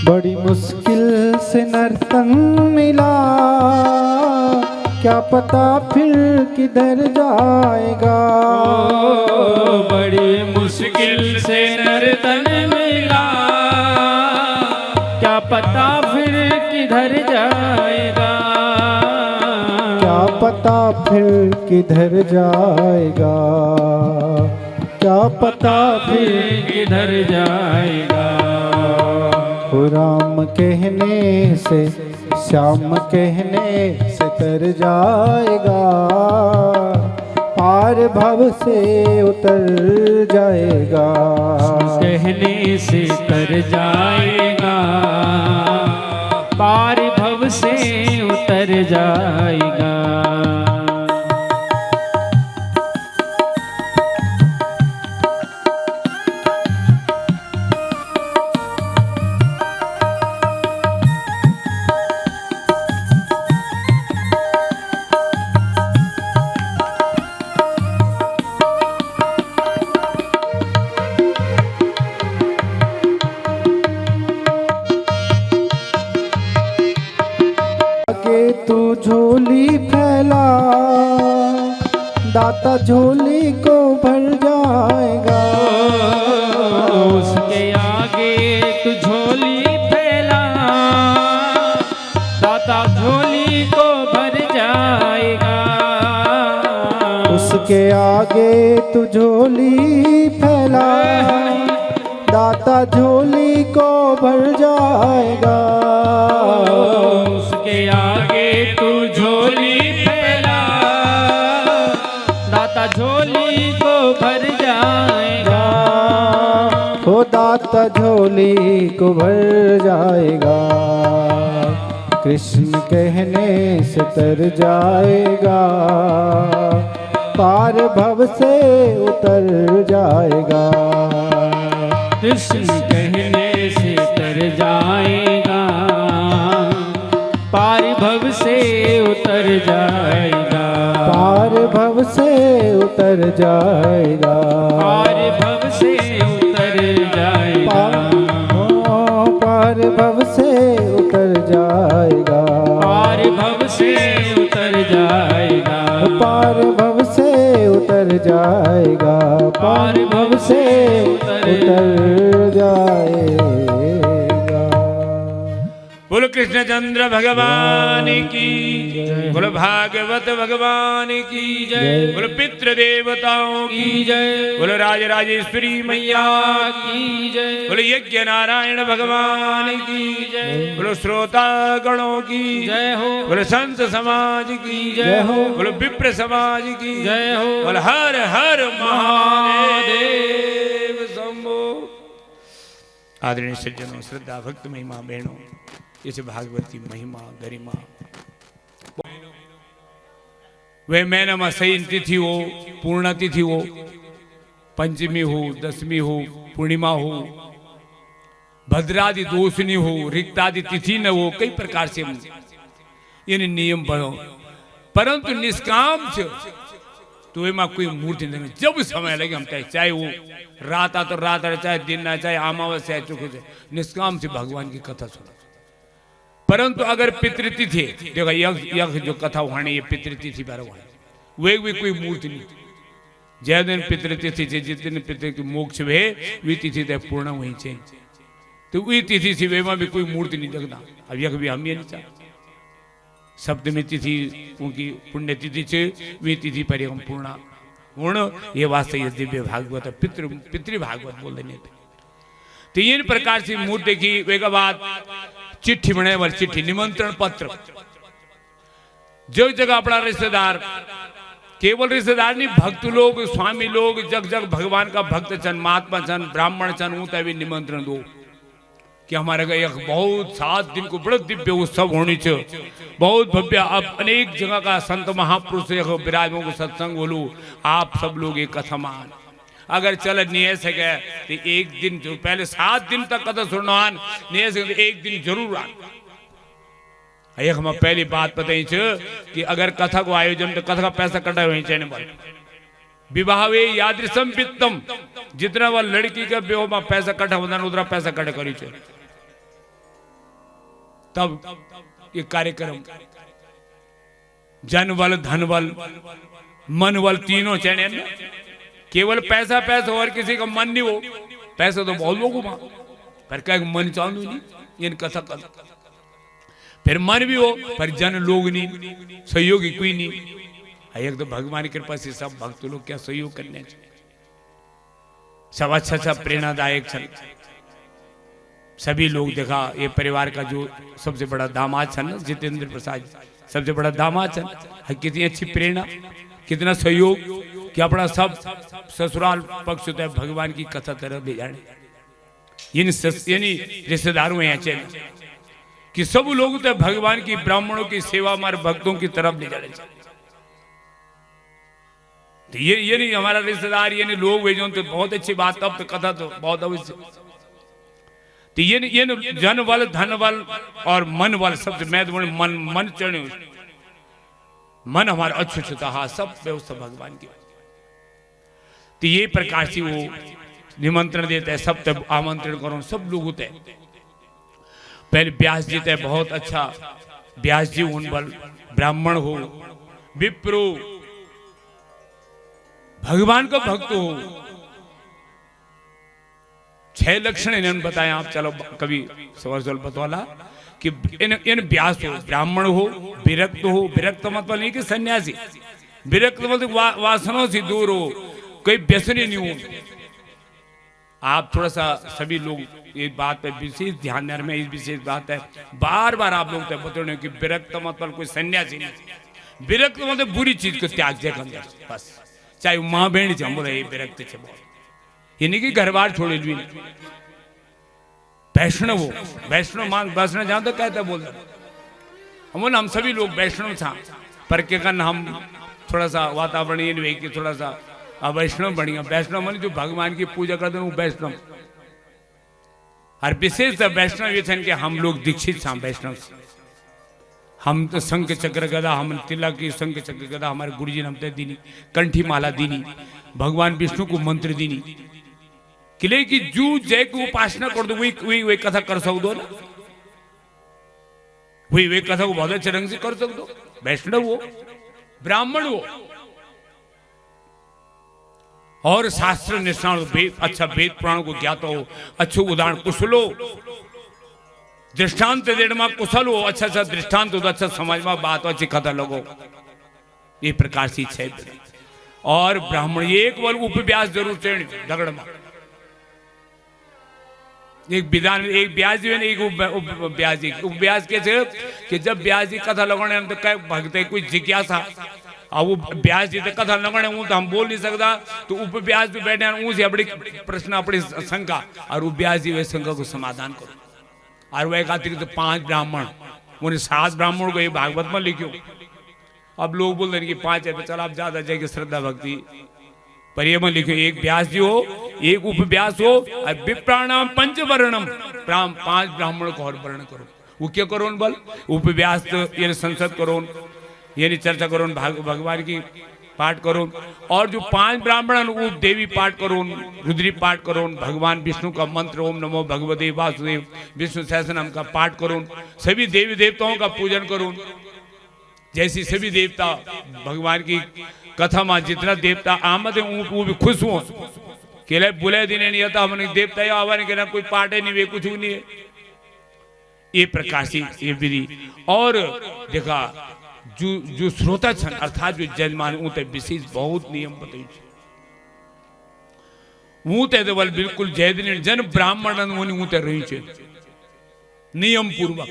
बड़ी मुश्किल से नर्तन मिला, क्या पता फिर किधर जाएगा। बड़ी मुश्किल से नर्तन मिला, उतर जाएगा। क्या पता फिर किधर जाएगा, क्या पता फिर किधर जाएगा। हो राम कहने से श्याम कहने से तर जाएगा, पार भव से उतर जाएगा। कहने से तर जाएगा, पार भव से उतर जाएगा। तू झोली फैला, दाता झोली को भर जाएगा। उसके आगे तू झोली फैला, दाता झोली को भर जाएगा। उसके आगे तू झोली फैला, दाता झोली को भर जाएगा। उसके आगे तू झोली फैला, दाता झोली को भर जाएगा। हो दाता झोली को भर जाएगा, कृष्ण कहने से तर जाएगा, पार भव से उतर जाएगा। कृष्ण कहने से तर जाएगा, पार भव से उतर जाएगा। पार भव से उतर जाएगा, पार भव से उतर जाएगा। पार भव से उतर जाएगा, पार भव से उतर जाएगा। पार भव से उतर जाएगा, पार भव से उतर जाएगा। बोलो कृष्णचंद्र भगवान की, बोलो भागवत भगवान की जय, बोलो पितृ देवताओं की जय, बोलो राजराजेश्वरी मैया की जय, बोलो यज्ञ नारायण भगवान की जय, बोलो श्रोता गणों की जय हो, बोलो संत समाज की जय हो, बोलो विप्र समाज की जय हो, बोलो हर हर महादेव शंभो। आदरणीय सज्जनों, श्रद्धा भक्त महिमा बहनों, इस भागवती महिमा गरिमा वे महीनाમાં सही तिथि हो, पूर्ण तिथि हो, पंचमी हो, दशमी हो, पूर्णिमा हो, भद्रादि दोषनी हो, रिक्तादि तिथि न हो, कई प्रकार से इन नियम बनो, परंतु निष्काम से तो एमा कोई मूर्ति नहीं। जब समय लगे हम चाहे वो रात आ तो रात आ, चाहे दिन ना, चाहे अमावस्या चुके से निष्काम से भगवान की कथा सुनो। परंतु अगर पितृतिथि देखो, यज्ञ जो कथा वहां ये पितृतिथि पर वे भी कोई मूर्ति नहीं। जय दिन पितृतिथि से जिस दिन पितृ की मोक्ष वे वी तिथि तय पूर्ण हुई छे, तो वी तिथि से वे भी कोई मूर्ति नहीं लगना। अब यज्ञ भी हम ये नहीं चाहते। सप्तमी तिथि उनकी पुण्य तिथि से वी तिथि पर हम पूर्ण ये वास्तव ये दिव्य भागवत पितृ भागवत बोल देने थे। तो इन प्रकार से मूर्ति की वे बाद चिट्ठी बने वाली चिट्ठी, निमंत्रण पत्र, जग जगह अपना रिश्तेदार, केवल रिश्तेदार नहीं, भक्त लोग, स्वामी लोग, जग जग भगवान का भक्त चन, महात्मा चन, ब्राह्मण चन, ऊता भी निमंत्रण दो कि हमारे का एक बहुत 7 दिन को बड़ा दिव्य उत्सव होनी चाहिए, बहुत भव्य। अब अनेक जगह का संत महापुरुष विराजमान को सत्संग बोलू, आप सब लोग एक कथा मान। अगर चल नहीं सके तो एक दिन जो पहले 7 दिन तक कथा सुनवान नहीं सके तो एक दिन जरूर आन। एक हम पहली बात बताई कि अगर कथा को आयोजन तो कथा का पैसा कटा वहीं चाहिए बोल। विवाह वे यादृशम वित्तम, जितना वह लड़की का विवाह में पैसा कटा होता है उतना पैसा कटा करी चाहिए, तब ये कार्यक्रम जनवल धनवल मनवल तीनों चैने। केवल पैसा पैसा और किसी का मन नहीं हो, पैसा तो बहुत लोगों को पर क्या मन चालू नहीं इन कथा कर। फिर मन भी हो पर जन लोग नहीं, सहयोगी कोई नहीं। एक तो भगवान की कृपा से सब भक्त लोग क्या सहयोग करने चाहिए, सब अच्छा अच्छा प्रेरणादायक छन। सभी लोग देखा ये परिवार का जो सबसे बड़ा दामाद छन जितेंद्र प्रसाद सबसे बड़ा दामाद छन, कितनी अच्छी प्रेरणा, कितना सहयोग कि अपना सब ससुराल पक्ष होता है भगवान की कथा तरफ ले जाने। यानी रिश्तेदारों में ऐसे कि सब लोग तो भगवान की ब्राह्मणों की सेवा हमारे भक्तों की तरफ ले जाने। तो ये नहीं हमारा रिश्तेदार, ये नहीं लोग भेजो तो बहुत अच्छी बात, तब तो कथा तो बहुत अवश्य। तो ये जन बल धन बल और मन बल सबसे महत्वपूर्ण मन चढ़े, मन हमारा अच्छुता, हाँ सब व्यवस्था भगवान की। तो ये प्रकार से वो निमंत्रण देते हैं, सब तब आमंत्रण करो, सब लोग होते हैं। पहले व्यास जी थे, बहुत अच्छा व्यास जी उन बल ब्राह्मण हो, विप्रो, भगवान का भक्त हो। 6 लक्षण इन्होंने बताया, आप चलो कभी सवाल बतौला कि इन व्यास हो, ब्राह्मण हो, विरक्त हो। विरक्त मतलब नहीं कि सन्यासी, विरक्त मतलब वासनों से दूर हो, कोई व्यसनी नहीं हो। आप थोड़ा सा सभी लोग ये बात पे विशेष ध्यान देने में, इस विशेष बात है बार बार आप लोग बता रहे कि विरक्त मतलब कोई सन्यासी नहीं, विरक्त मतलब बुरी चीज को त्याग दे अंदर बस, चाहे माँ बहन से बोले ये विरक्त से बोल, ये नहीं कि घर बार छोड़े भी नहीं। वैष्णव हो, वैष्णव मान वैष्णव जहां तक कहता बोल हम सभी लोग वैष्णव था, पर के कारण हम थोड़ा सा वातावरण ये नहीं कि थोड़ा सा वैष्णव बढ़िया। वैष्णव मान जो भगवान की पूजा करते हैं वो वैष्णव। और विशेष वैष्णव ये थे कि हम लोग दीक्षित था वैष्णव से। हम तो शंख चक्र गदा, हम तिलक की शंख चक्र गदा हमारे गुरु जी ने हमते दीनी, कंठी माला दीनी, भगवान विष्णु को मंत्र दीनी, किले की जू जय की उपासना कर दो, वही कथा कर सक दो ना, वही कथा को बहुत अच्छे ढंग से कर सक दो। वैष्णव हो, ब्राह्मण हो और शास्त्र निष्णात हो, अच्छा वेद पुराण को ज्ञात हो, अच्छे उदाहरण कुशल हो, दृष्टांत देने में कुशल हो, अच्छा अच्छा दृष्टांत हो, अच्छा समाज में बात अच्छी कथा लगो, ये प्रकार से इच्छा है। और ब्राह्मण एक बार उपव्यास जरूर चढ़ दगड़ में, एक विधान, एक ब्याज जी एक उपव्यास जी। उपव्यास कैसे कि जब ब्याज जी कथा लगाने तो कई भक्त कोई जिज्ञासा, अब वो ब्याज जी तो कथा लगाने हूँ तो हम बोल नहीं सकता, तो उपव्यास पे बैठे ऊँचे अपनी प्रश्न अपनी शंका, और उपव्यास जी वे शंका को समाधान करो। और वह कहते तो 5 ब्राह्मण, उन्हें 7 ब्राह्मण को ये भागवत में लिखो। अब लोग बोल रहे कि 5 है तो चलो आप ज्यादा जाएगी श्रद्धा भक्ति, पर ये में लिखो एक व्यास जी हो, एक उपव्यास हो, और विप्राणाम पंचवर्णम, 5 ब्राह्मणों को और वर्ण करो। वो क्या करो बल उपव्यास तो ये संसद करो, यानी चर्चा करो, भगवान की पाठ करो, और जो 5 ब्राह्मण वो देवी पाठ करो, रुद्री पाठ करो, भगवान विष्णु का मंत्र ओम नमो भगवते वासुदेव विष्णु सहस्रनाम का पाठ करो, सभी देवी देवताओं का पूजन करो। जैसी सभी देवता भगवान की कथा में जितना देवता आमद है वो भी खुश हो, केले बुले दिन नहीं आता हमने देवता आवाने के ना कोई पाठ है नहीं, वे कुछ नहीं है। ये प्रकार से ये विधि। और देखा जो श्रोता छन अर्थात जो जजमान ऊते विशेष बहुत नियम बताई, ऊते तो बल बिल्कुल जय दिन जन ब्राह्मण ऊते रही छे नियम पूर्वक,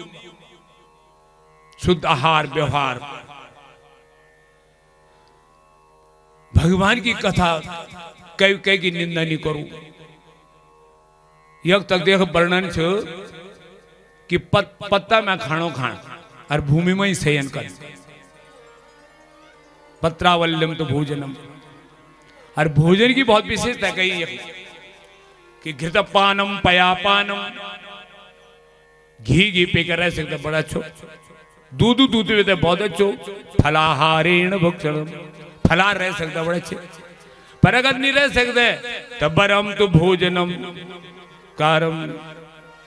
शुद्ध आहार व्यवहार, भगवान की कथा कई कई की निंदा नहीं करूं। यक तक देख वर्णन छ कि पत्ता में खानो खान और भूमि में ही शयन कर, पत्रावल्यम तो भोजनम, और भोजन की बहुत विशेषता कही है कि घृतपानम पयापानम, घी पे कर रह सकते बड़ा अच्छो, दूध पे बहुत अच्छो, फलाहारेण भक्षणम, फलाहार रह सकता बड़े अच्छे, पर अगर नहीं रह सकते तब बरम तो भोजनम कारम,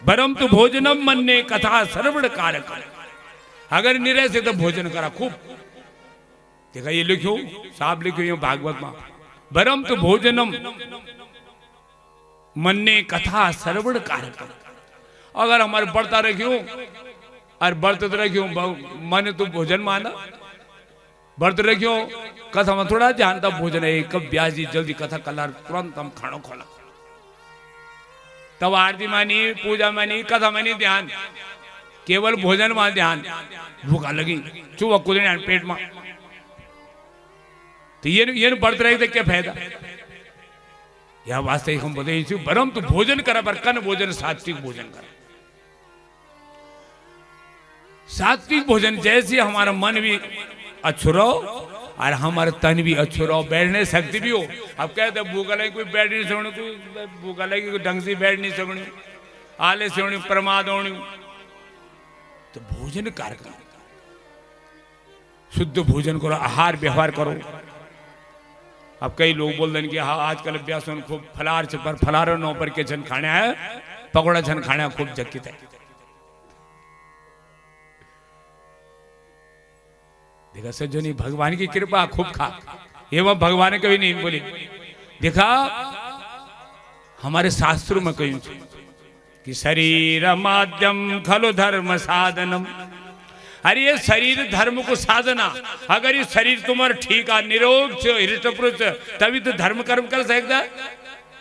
बरम तो भोजनम मन्ने कथा सर्वण कारक, अगर नहीं रह सकते भोजन करा खूब। देखा ये लिखो साहब, लिखो ये भागवत में, बरम तो भोजनम मन्ने कथा सर्वण कारक। अगर हमारे बढ़ता रखियो और व्रत रखियो मन तो भोजन माना व्रत रखियो कथा में थोड़ा ध्यान था भोजन है कब ब्याज जी जल्दी कथा कलर तुरंत हम खानो खोला तब आरती मानी पूजा मानी कथा मानी ध्यान केवल भोजन में ध्यान भूखा लगी चुवा कुदने पेट में तो ये व्रत रहे थे क्या फायदा यह वास्तविक हम बताइए बरम तो भोजन करा पर कन भोजन सात्विक भोजन करा सात्विक भोजन जैसे हमारा मन भी अच्छो रहो और हमारा तन भी अच्छो रहो बैठने शक्ति भी हो अब कहते भूखा लगे कोई बैठ नहीं सकने कोई भूखा लगे कोई ढंग से बैठ नहीं सकने आले से होनी प्रमाद होनी तो भोजन कार्यक्रम शुद्ध भोजन करो आहार व्यवहार करो अब कई लोग बोल दें कि हाँ आजकल व्यासन खूब फलार पर फलार नो पर के छन खाने है पकौड़ा छन खाने खूब जक्कित है देखा सज्जनी भगवान की कृपा खूब खा एवं भगवान कभी नहीं बोली देखा हमारे शास्त्रों में कहीं कि शरीर माध्यम खलो धर्म साधनम अरे ये शरीर धर्म को साधना अगर ये शरीर तुम्हारा ठीक है निरोग हृष्ट पुरुष तभी तो धर्म कर्म कर सकता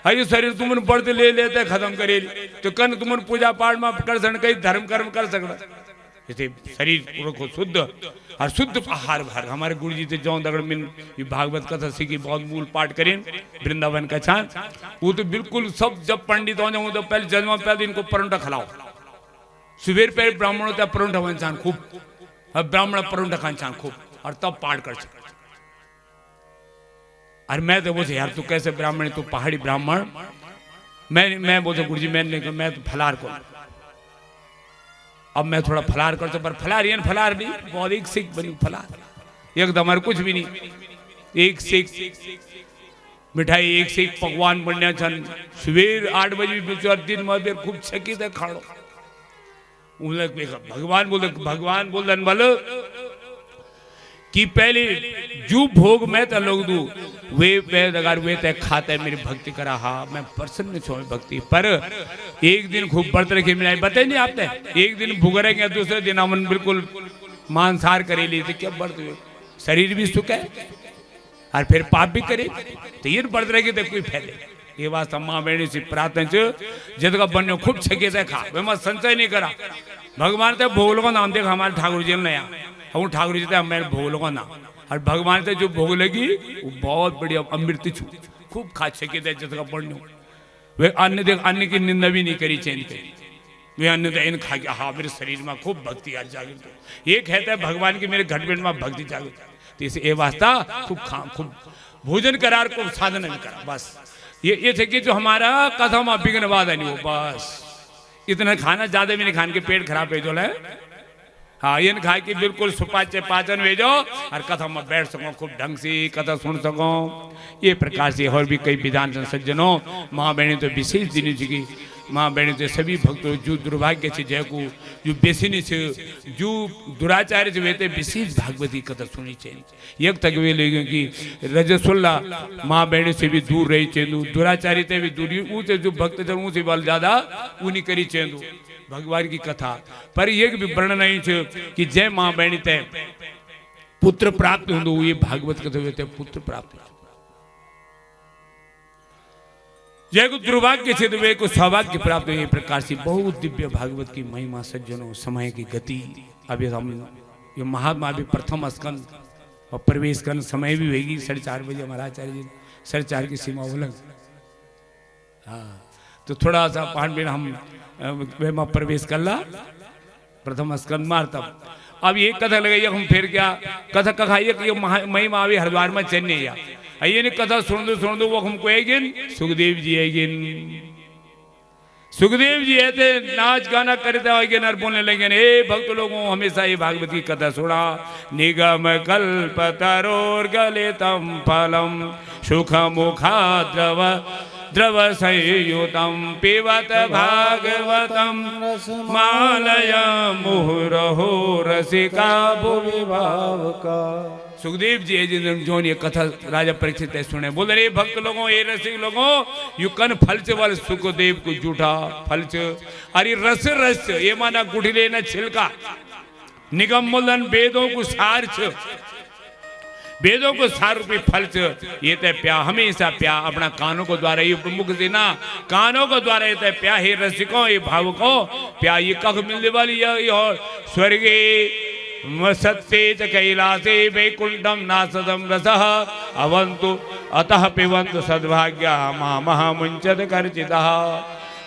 अरे शरीर तुम व्रत ले लेते खत्म करे तो कन तुम पूजा पाठ में कर सकते धर्म कर्म कर सकता इसे शरीर को शुद्ध और शुद्ध आहार भार हमारे गुरु जी थे जौ दगड़ मिन ये भागवत कथा सीखी बहुत मूल पाठ करें वृंदावन का छान वो तो बिल्कुल सब जब पंडित हो जाऊँ तो पहले जन्म पहले इनको परोंठा खिलाओ सुबेर पहले ब्राह्मणों का परोंठा बन चान खूब अब ब्राह्मण परोंठा खान चान खूब और तब पाठ कर सकते और मैं तो बोलते यार तू कैसे ब्राह्मण तू पहाड़ी ब्राह्मण मैं बोलते गुरु जी मैं तो फलार को अब मैं थोड़ा फलार करता पर फलार ये फलार नहीं बहुत एक सिख बनी फलार एकदम हमारे कुछ भी नहीं एक सिख मिठाई एक सिख पकवान बनने छन सुबेर 8 बजे बिचार दिन में खूब छकित है खाड़ो भगवान बोल बोल कि पहले जो भोग मैं तो लोग दू वे अगर वे तय खाते मेरी भक्ति करा हाँ मैं प्रसन्न छो भक्ति पर एक दिन खूब व्रत रखे मिला बताए नहीं आपने एक दिन भूख रहेंगे दूसरे दिन हम बिल्कुल मांसाहार करे ली तो क्या व्रत हुए शरीर भी सुख है और फिर पाप भी करे तो ये व्रत रहेगी तो कोई फायदे ये वास्ता माँ बहनी से प्रार्थना जद का बनो खूब छके से खा वे मत संचय नहीं करा भगवान तो भोग का नाम देखा हमारे ठाकुर जी ने नया हम ठाकुर जी थे मैं भोग का नाम और भगवान से जो भोग लगी वो बहुत बढ़िया अमृत छू खूब खा छके थे जद का बनो वे अन्य देख अन्य की निंदा भी नहीं करी चैन करी वे अन्य तो इन खा के हाँ मेरे शरीर में खूब भक्ति आज जागृत ये कहता है भगवान की मेरे घटपेट में भक्ति जागृत तो इसे ये वास्ता खूब खा खूब भोजन करार को साधन नहीं करा बस ये थे कि जो हमारा कथा में बिघन बाधा नहीं हो बस इतना खाना ज्यादा भी नहीं खाने के पेट खराब है जो है हाँ ये खा के बिल्कुल सुपाच्य पाचन भेजो और कथा में बैठ सको खूब ढंग से कथा सुन सको ये प्रकार से और भी कई विधान सज्जनों माँ बहनी तो विशेष दिन की माँ बहनी तो सभी भक्तों जो दुर्भाग्य से जय को जो बेसिनी से जो दुराचार्य से वे विशेष भागवती कथा सुनी चाहिए एक तक वे लोगों की रजसुल्ला माँ बहनी से भी दूर रही चेंदू दुराचार्य से भी दूर ऊँचे जो भक्त थे उनसे बल ज्यादा उन्हीं करी चेंदू भगवान की कथा पर यह भी वर्णन नहीं कि जय माँ बहनी तय पुत्र प्राप्त हो ये भागवत कथा हुए पुत्र प्राप्त जय को दुर्भाग्य से वे को सौभाग्य प्राप्त हुए प्रकार से बहुत दिव्य भागवत की महिमा सज्जनों समय की गति अभी हम ये महात्मा भी प्रथम स्कंद और प्रवेश स्कंद समय भी होगी 4:30 बजे हमारा आचार्य जी 4:30 की सीमा उलंघ हाँ तो थोड़ा सा पाठ में हम वे प्रवेश कर ला प्रथम स्कंद मार तब अब ये कथा लगाइए हम फिर क्या कथा कखाइए कि महिमा अभी हरिद्वार में चेन्नई या ये कथा सुन दो वो हमको आएगिन सुखदेव जी आएगिन सुखदेव जी ऐसे नाच गाना करते आएगिन और बोलने लगे हे भक्त लोगों हमेशा ये भागवत की कथा सुना निगम कल्प तरोर गलितम फलम सुख मुखा द्रव द्रव संयुतम पिबत भागवतम मालया मुहुरहो रसिका भुवि भावका सुखदेव जी जो ये कथा राजा परीक्षित सुने बोले रे भक्त लोगों ये रसिक लोगों यू कन फलच वाले सुखदेव को जूठा फलच अरे रस ये माना गुठिले न छिलका निगम मूलन वेदों को सार छ वेदों को सार रूपी फल छ ये ते प्या हमेशा प्या अपना कानों को द्वारा ये प्रमुख देना कानों को द्वारा ये ते प्या हे रसिकों ये भावुकों प्या ये कख मिलने वाली ये स्वर्गे सत्ये च कैलासे वैकुंठम नासदम रसः अवंतु अतः पिबंतु सद्भाग्या महामुंचत कर्चितः।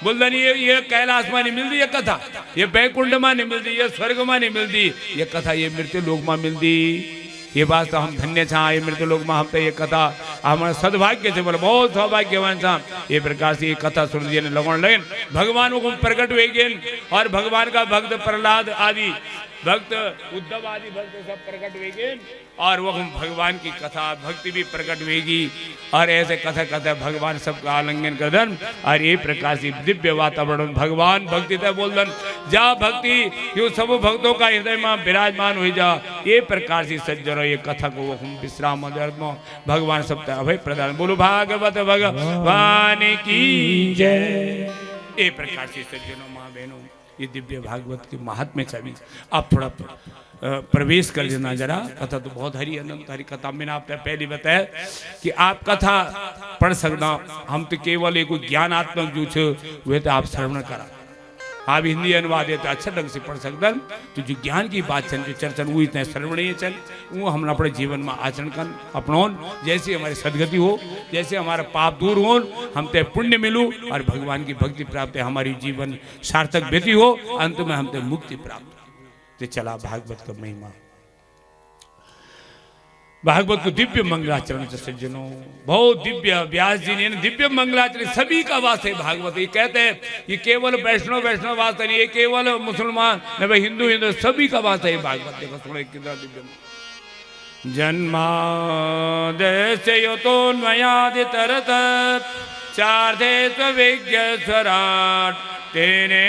बोलते ये कैलाश में नहीं मिलती ये कथा, ये वैकुंठ में नहीं मिलती, ये स्वर्ग में नहीं मिलती ये कथा, ये मृत्यु लोक में मिलती। ये बात तो हम धन्य छा ये मृत्यु लोक में हम तो ये कथा हमारे सद्भाग्य से बोले बहुत सौभाग्यवान था ये प्रकार से ये कथा सुन दिए लगन लेकिन भगवान को प्रकट हुए और भगवान का भक्त प्रहलाद आदि भक्त उद्धव आदि भक्त सब प्रकट हुए और वो भगवान की कथा भक्ति भी प्रकट हुएगी और ऐसे कथा कथा भगवान सबका आलिंगन कर दन और ये प्रकार से दिव्य वातावरण भगवान भक्ति तक बोल दन जा भक्ति यो सब भक्तों का हृदय में विराजमान हो जा ये प्रकार से सज्जन ये कथा को वो विश्राम भगवान सब अभय प्रदान बोलो भागवत भगवान की जय। ये प्रकार से सज्जनों माँ बहनों ये दिव्य भागवत के महात्म्य छवि आप थोड़ा प्रवेश कर देना जरा। कथा तो बहुत हरी अनंत हरी कथा मैंने आपने पहले बताया कि आप कथा पढ़ सकना हम तो केवल एक ज्ञानात्मक जो छे वे तो आप श्रवण करा आप हिंदी अनुवाद है तो अच्छा ढंग से पढ़ सकते तो जो ज्ञान की बात चल जो चर्चन वो इतने श्रवणीय चल वो हम अपने जीवन में आचरण कर अपनौन जैसे हमारी सदगति हो जैसे हमारा पाप दूर हो हम ते पुण्य मिलू और भगवान की भक्ति प्राप्त है हमारी जीवन सार्थक व्यक्ति हो अंत में हम ते मुक्ति प्राप्त तो चला भागवत का महिमा भागवत को दिव्य मंगलाचरण से सज्जनों बहुत दिव्य व्यास जी ने दिव्य मंगलाचरण सभी का वास है भागवत ये कहते हैं ये केवल वैष्णव वास नहीं ये केवल मुसलमान न भाई हिंदू सभी का वास है भागवत देखो थोड़े कितना दिव्य जन्मादेशे यतोन्मयादि तरत चार्धे स्विज्ञ स्वराट तेने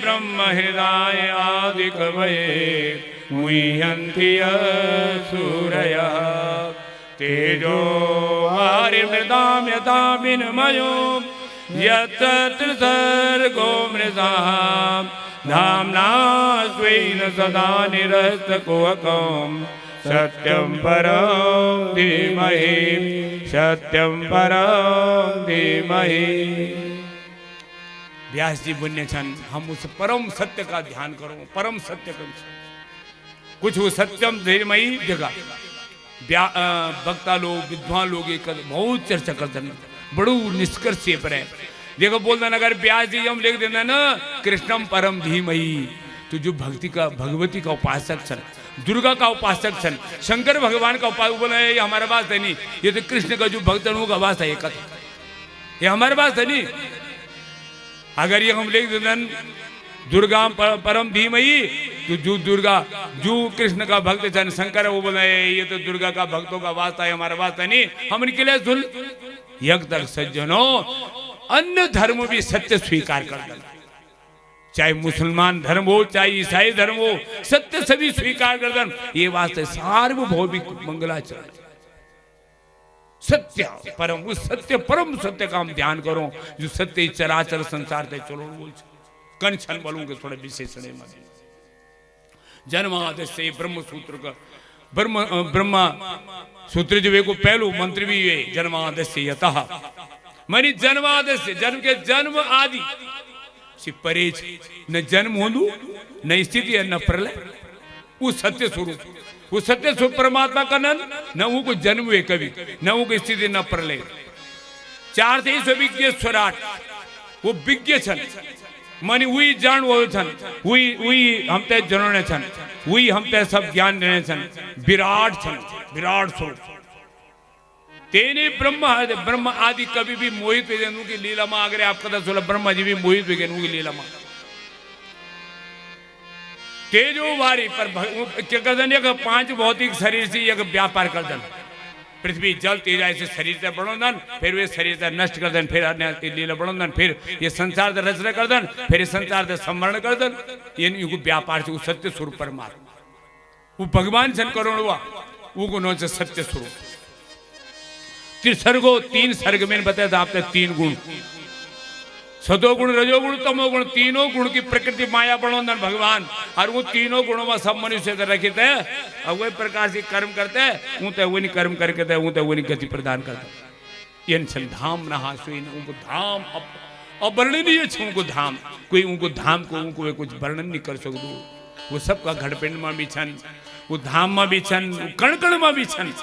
ब्रह्म हृदय आदि कवये मुह्यन्ति सूरयः तेजो वारिमृतां यथा विनिमयो यत्र त्रिसर्गो मृषा धाम्ना स्वेन सदा निरस्तकुहकं सत्यं परं धीमहि सत्यं परं धीमहि। व्यास जी पुण्य छन हम उस परम सत्य का ध्यान करो परम सत्य का कुछ वो सत्यम धीरमयी जगह वक्ता लोग विद्वान लोग एक बहुत चर्चा करते हैं बड़ू निष्कर्ष पर है देखो बोलते अगर व्यास जी हम लिख देना ना कृष्णम परम धीमयी तो जो भक्ति का भगवती का उपासक छन दुर्गा का उपासक छन शंकर भगवान का उपासक बोला है ये हमारे पास है नहीं ये तो कृष्ण का जो भक्त का वास है ये हमारे पास है नहीं। अगर ये हम लिख देना दुर्गा परम धीमयी तो जो दुर्गा जो कृष्ण का भक्त छन शंकर वो बोला ये तो दुर्गा का भक्तों का वास्ता है हमारा वास्ता नहीं हम इनके लिए सुन यज्ञ तक सज्जनों अन्य धर्म भी सत्य स्वीकार कर देना चाहे मुसलमान धर्म हो चाहे ईसाई धर्म हो सत्य सभी स्वीकार कर देना ये वास्ते सार्वभौमिक मंगलाचरण सत्य परम उस सत्य परम सत्य का हम ध्यान करो जो सत्य चराचर संसार ते चलो बोल कन छन बोलूंगे थोड़े विशेषण जन्मादेश से ब्रह्म सूत्र का ब्रह्मा सूत्र जो को पहलू मंत्र भी है जन्मादेश से यतः मानी जन्मादेश से जन्म के जन्म आदि परेज न जन्म होलू न स्थिति न प्रलय वो सत्य स्वरूप वो सत्य स्वरूप परमात्मा का न वो को जन्म हुए कभी न वो को स्थिति न प्रलय चार थे विज्ञ स्वराट वो विज्ञ छन मानी वही जान वो छन वही हम ते जनों छन वही हम ते सब ज्ञान देने छन विराट छन विराट स्वरूप तेने ब्रह्म आदि कभी भी मोहित हुए की लीला में अगर आप कथा सुना ब्रह्मा जी भी मोहित हुए की लीला में तेजो वारी पर क्या कर पांच भौतिक शरीर से एक व्यापार कर दन पृथ्वी जल तेज ऐसे शरीर से बढ़ोदन फिर वे शरीर से नष्ट कर दन फिर अन्य लीला बढ़ोदन फिर ये संसार से रचना कर दन फिर ये संसार से संवरण कर दन ये व्यापार से सत्य स्वरूप परमात्मा वो भगवान सन करोड़ हुआ वो गुणों से सत्य स्वरूप त्रिसर्गो तीन सर्ग में बताया था आपने तीन गुण सतोगुण रजोगुण तमोगुण तीनों गुण की प्रकृति माया बनोदन भगवान और वो तीनों गुणों में सब मनुष्य रखित है और वही प्रकार से कर्म करते हैं वो तो वो नहीं कर्म करके वो तो वो नहीं गति प्रदान करते ये धाम नहा सुन उनको धाम अवर्णनीय छे उनको धाम कोई उनको धाम को उनको कुछ वर्णन नहीं कर सकते वो सबका घटपिंड में भी छन वो धाम में भी छन कण कण में भी छन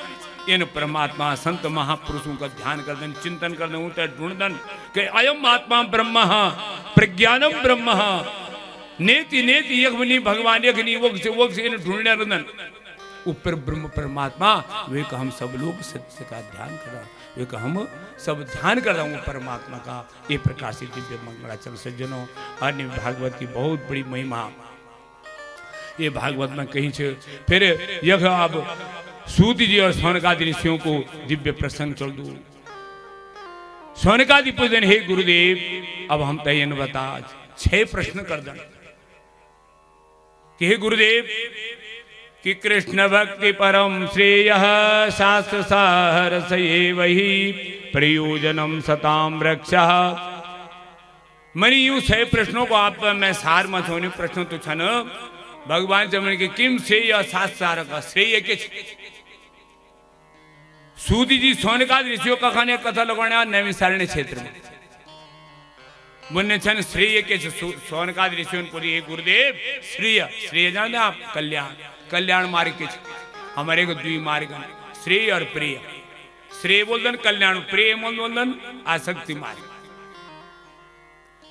इन परमात्मा संत महापुरुषों का ध्यान कर दें चिंतन कर दें ढूंढन के अयम आत्मा ब्रह्म प्रज्ञानम ब्रह्म नेति नेति यज्ञ भगवान यज्ञ वो इन ढूंढने रंदन ऊपर ब्रह्म परमात्मा वे का हम सब लोग सत्य का ध्यान करा वे का हम सब ध्यान कर रहा हूँ परमात्मा का ये प्रकार से दिव्य मंगलाचरण सज्जनों अन्य भागवत की बहुत बड़ी महिमा ये भागवत में कहीं से फिर यह अब सूत जी और सौनकादि ऋषियों को दिव्य प्रसंग चल दू सौनकादि पूजन हे गुरुदेव अब हम तयन बता 6 प्रश्न कर दें कि हे गुरुदेव कि कृष्ण भक्ति परम श्रेय शास्त्र सार से वही प्रयोजनम सताम रक्षा मनी यूं 6 प्रश्नों को आप मैं सार मत होने प्रश्न तो छन भगवान जमन के किम श्रेय शास्त्र सार का श्रेय के सूदी जी सौनकाद ऋषियों का खाने कथा लगवाने नैमिषारण्य क्षेत्र में मुन्ने छन श्रेय के सौनकाद ऋषियों को ये गुरुदेव श्रेय श्रेय जानते आप कल्याण कल्याण मार्ग के हमारे को द्वि मार्ग श्रेय और प्रिय श्रेय बोलदन कल्याण प्रिय बोलदन आसक्ति मार्ग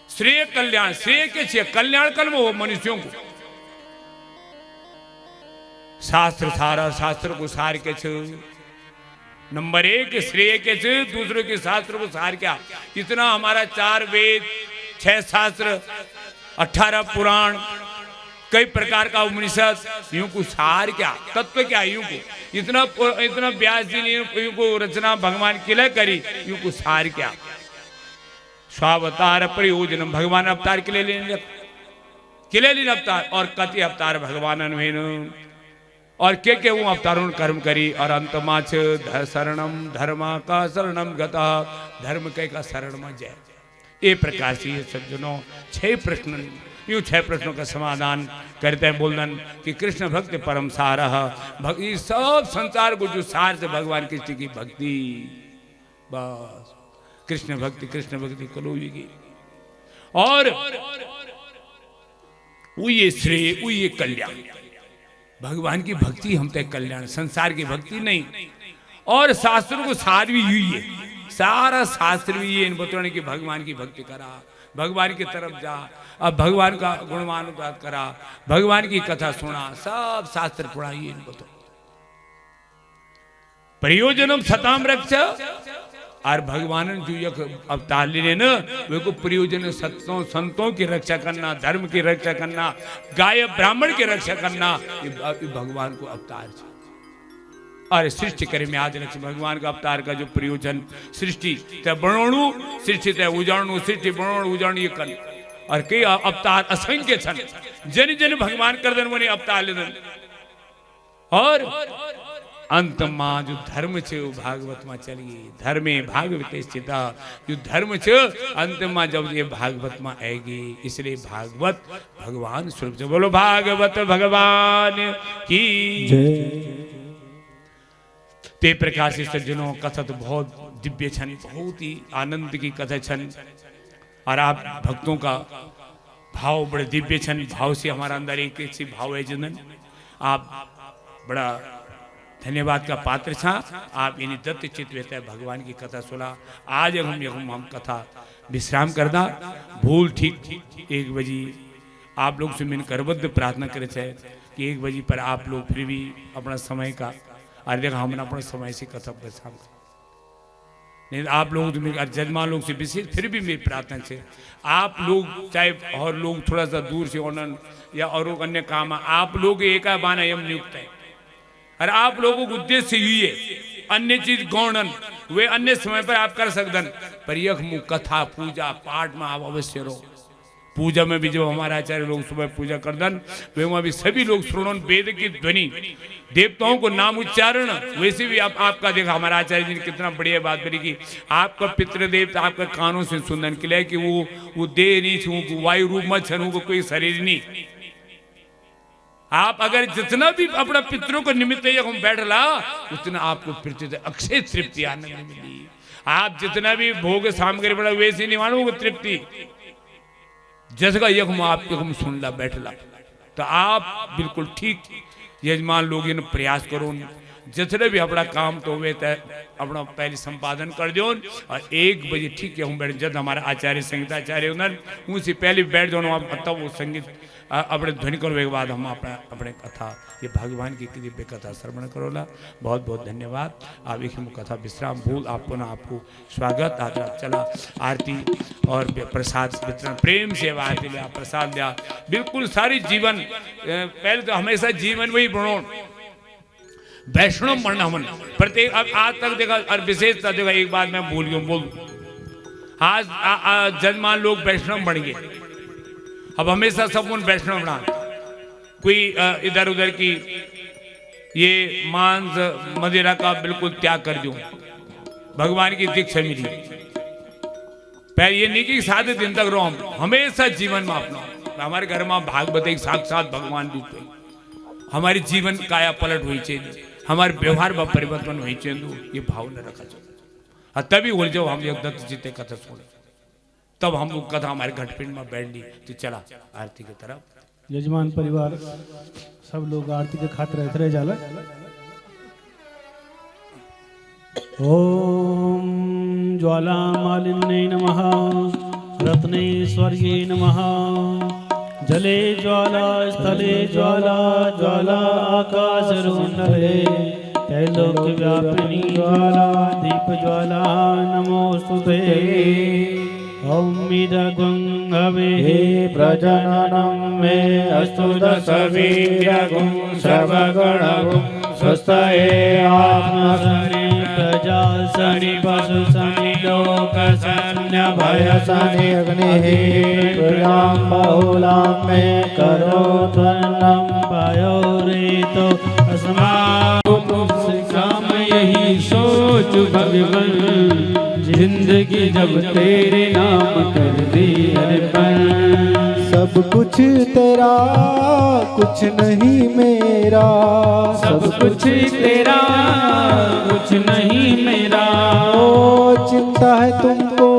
श्रेय कल्याण श्रेय के कल्याण कर्म हो मनुष्यों को शास्त्र सारा शास्त्र को सार के नंबर 1 श्रेय के दूसरों के शास्त्र को सार क्या इतना हमारा 4 वेद 6 शास्त्र 18 पुराण कई प्रकार का उपनिषद यूं को सार क्या तत्व क्या यूं को इतना व्यास जी ने यूं को रचना भगवान के लिए करी यूं को सार क्या स्वावतार प्रयोजन भगवान अवतार के लिए लेने अवतार और कति अवतार भगवान और के वो अवतारों कर्म करी और अंतमा शरणम धर्मा का शरणम गता धर्म के का शरण में जय ये प्रकार से ये सज्जनों 6 प्रश्न यूं 6 प्रश्नों का समाधान करते हैं बोलन कि कृष्ण भक्ति परम सार भक्ति सब संसार को जो सार से भगवान कृष्ण की भक्ति बस कृष्ण भक्ति कलोयुगी और वो ये श्रेय वो ये कल्याण भगवान की भक्ति हम तक कल्याण संसार की भक्ति नहीं और शास्त्रों को सार भी हुई है सारा शास्त्र भी ये बताने की भगवान की भक्ति करा भगवान की तरफ जा अब भगवान का गुणवान करा भगवान की कथा सुना सब शास्त्र पढ़ाइए इनको तो प्रयोजनम सताम रक्षा और भगवान जो यह अवतार ले न वे को प्रयोजन सत्यों संतों की रक्षा करना धर्म की रक्षा करना गाय ब्राह्मण की रक्षा करना ये भगवान को अवतार और सृष्टि करे में आज रक्ष भगवान का अवतार का जो प्रयोजन सृष्टि तय बनोणु सृष्टि तय उजाणु सृष्टि बनोणु उजाणु ये कर और कई अवतार असंख्य छन जन जन भगवान कर देन वने अवतार ले देन और अंत मां जो धर्म छे वो भागवत में चली धर्मे भागवत स्थित जो धर्म छे अंत मां जब ये भागवत में आएगी इसलिए भागवत भगवान स्वरूप से बोलो भागवत भगवान की जय ते प्रकार से सज्जनों कथा तो बहुत दिव्य छन बहुत ही आनंद की कथा छन और आप भक्तों का भाव बड़े दिव्य छन भाव से हमारा अंदर एक ऐसी भाव है जनन आप बड़ा धन्यवाद का पात्र छा आप इन्हें दत्त चित्त व्यता भगवान की कथा सुना आज हम कथा विश्राम करना भूल ठीक 1 बजे आप लोग से मैंने करबद्ध प्रार्थना करे कि 1 बजे पर आप लोग फिर भी अपना समय का और देखा हमने अपने समय से कथा विश्राम नहीं आप लोग तो जजमान लोग से विशेष फिर भी मेरी प्रार्थना है आप लोग चाहे और लोग थोड़ा सा दूर से ऑनन या और अन्य काम आप लोग एक बाना यम नियुक्त है और आप लोगों को उद्देश्य ही है अन्य चीज गौणन वे अन्य समय पर आप कर सकते पर यह कथा पूजा पाठ में आप अवश्य रहो पूजा में भी जब हमारे आचार्य लोग सुबह पूजा कर दन वहाँ भी सभी लोग श्रोणन वेद की ध्वनि देवताओं को नाम उच्चारण। वैसे भी आपका देखा हमारा आचार्य जी ने कितना बढ़िया बात करी कि आपका पितृदेवता आपका कानों से सुंदर निकले कि वो देह नहीं छू वायु रूप मत छू को कोई शरीर नहीं। आप अगर जितना भी अपना पितरों को निमित्त हम बैठ ला उतना आपको पृथ्वी अक्षय तृप्ति आनंद मिली। आप जितना भी भोग सामग्री बड़ा वैसे नहीं मानो तृप्ति जैसे का यज्ञ आपके हम सुन ला बैठ ला। तो आप बिल्कुल ठीक यजमान लोग इन प्रयास करो जितने भी अपना काम तो वे अपना पहले संपादन कर दो और 1 बजे ठीक है हम बैठ जब हमारा आचार्य संगीताचार्य उन्होंने उनसे पहले बैठ जाओ आप तब वो संगीत अपने ध्वनि करो के बाद हम अपने कथा ये भगवान की दिव्य कथा श्रवण करोला। बहुत बहुत धन्यवाद। आप एक कथा विश्राम भूल आपको ना आपको स्वागत आज चला आरती और प्रसाद वितरण प्रेम से आरती लिया प्रसाद लिया बिल्कुल सारी जीवन पहले तो हमेशा जीवन वही बनो वैष्णव बनना मन प्रत्येक अब आज तक देखा और विशेषता देखा एक बात मैं भूल गया बोल आज जजमान लोग वैष्णव बन गए। अब हमेशा सब उन वैष्णव बना कोई इधर उधर की ये मांस मदिरा का बिल्कुल त्याग कर दूं भगवान की दीक्षा मिली। पहले ये नहीं कि 7 दिन तक रहो हम हमेशा जीवन में अपना हमारे घर में भागवत एक साक्षात भगवान रूप है हमारी जीवन काया पलट हुई चाहिए हमारे व्यवहार में परिवर्तन हुई चाहिए ये भाव न रखा चाहिए। तभी बोल जाओ हम एक दत्त जीते कथा सुने तब हम लोग कथा हमारे घटपिंड में बैठ ली तो चला आरती की तरफ। यजमान परिवार सब लोग आरती के खातिर रहे जाला। ओम ज्वाला मालिन्ये नमः रत्नेश्वर्ये नमः जले ज्वाला स्थले ज्वाला ज्वाला आकाशरुंडले त्रैलोक व्यापिनी ज्वाला दीप ज्वाला नमोस्तुते। ओमिदगुं हवे प्रजननं मे अस्तु दशवीर्यगुं सर्वगणगुं स्वस्तये आत्मसनि प्रजा सनि पशु सनि लोक सन्य भय सनि अग्निः प्रजां बहुलां मे करोत्वन्नं पयोरेतो अस्माकं सिखाम यही सोच भगवन जिंदगी जब तेरे नाम कर दी अर्पण। सब कुछ तेरा कुछ नहीं मेरा सब कुछ तेरा कुछ नहीं मेरा। ओ चिंता है तुमको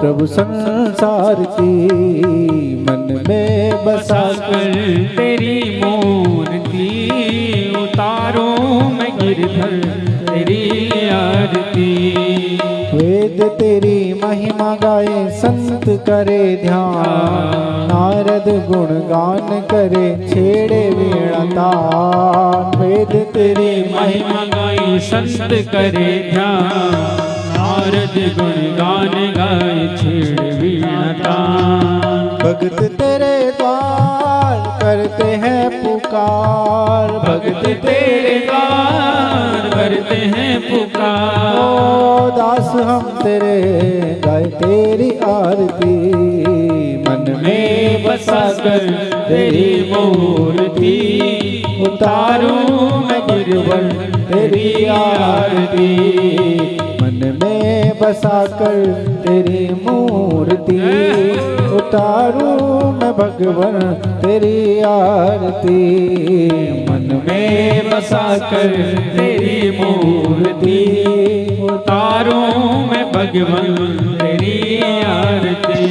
प्रभु संसार की मन में बसा कर तेरी मूर्ति उतारो मैं गिरधर तेरी आरती। वेद तेरी महिमा गाए संत करे ध्यान नारद गुणगान करे छेड़े वीणा तान। वेद तेरी महिमा गाए संत करे ध्यान नारद गुणगान गाए छेड़े वीणा तान। भगत तेरे द्वार करते हैं पुकार भगत तेरे द्वार करते हैं पुकार। ओ दास हम तेरे गाए तेरी आरती मन में बसा कर तेरी मूर्ति उतारूं मैं गिरवर तेरी आरती। मन में बसा कर तेरी मूर्ति उतारूं मैं भगवन तेरी आरती। मन में बसा कर तेरी मूर्ति उतारूं मैं भगवन तेरी आरती।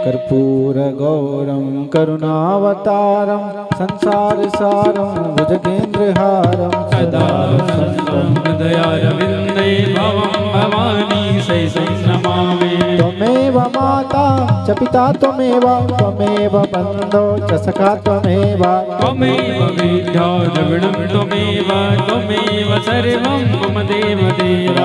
कर्पूर गौरम करुणावतारम संसार सारम भुजगेन्द्रहारम सदा संतं हृदयारविन्दे भवं भवानी शैशं नमामि। त्वमेव माता च पिता त्वमेव बन्धो च सखा त्वमेव वेद्या द्रविणं त्वमेव सर्वं मम देव देव।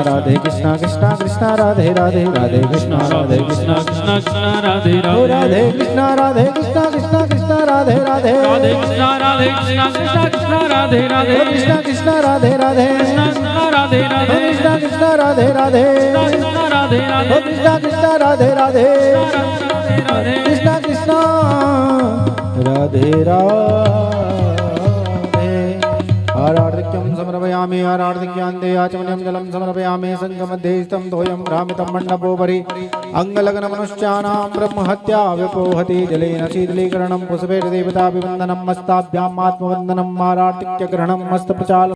राधे कृष्णा कृष्णा कृष्णा राधे राधे राधे कृष्णा कृष्णा कृष्णा राधे राधे कृष्णा कृष्णा कृष्णा राधे राधे कृष्णा कृष्णा कृष्णा कृष्णा राधे राधे कृष्णा कृष्णा राधे राधे कृष्णा राधे राधे राधे कृष्णा कृष्णा राधे राधे कृष्णा राधे राधे कृष्णा कृष्णा राधे राधे राधे राधे कृष्णा कृष्णा राधे राधे आरार्धिक्यं समर्पयामि आरार्धिक्यान्ते आचमनीयं जलं समर्पयामि संगमध्ये स्तं तोयं भ्रामितं मण्डपोपरि अङ्गलग्नमनुष्याणां ब्रह्महत्या व्यपोहति जलेन शीतलीकरणं पुष्पेण देवताभिवन्दनं मस्ताभ्याम् आत्मवन्दनम् आरार्धिक्यग्रहणं मस्तप्रचाल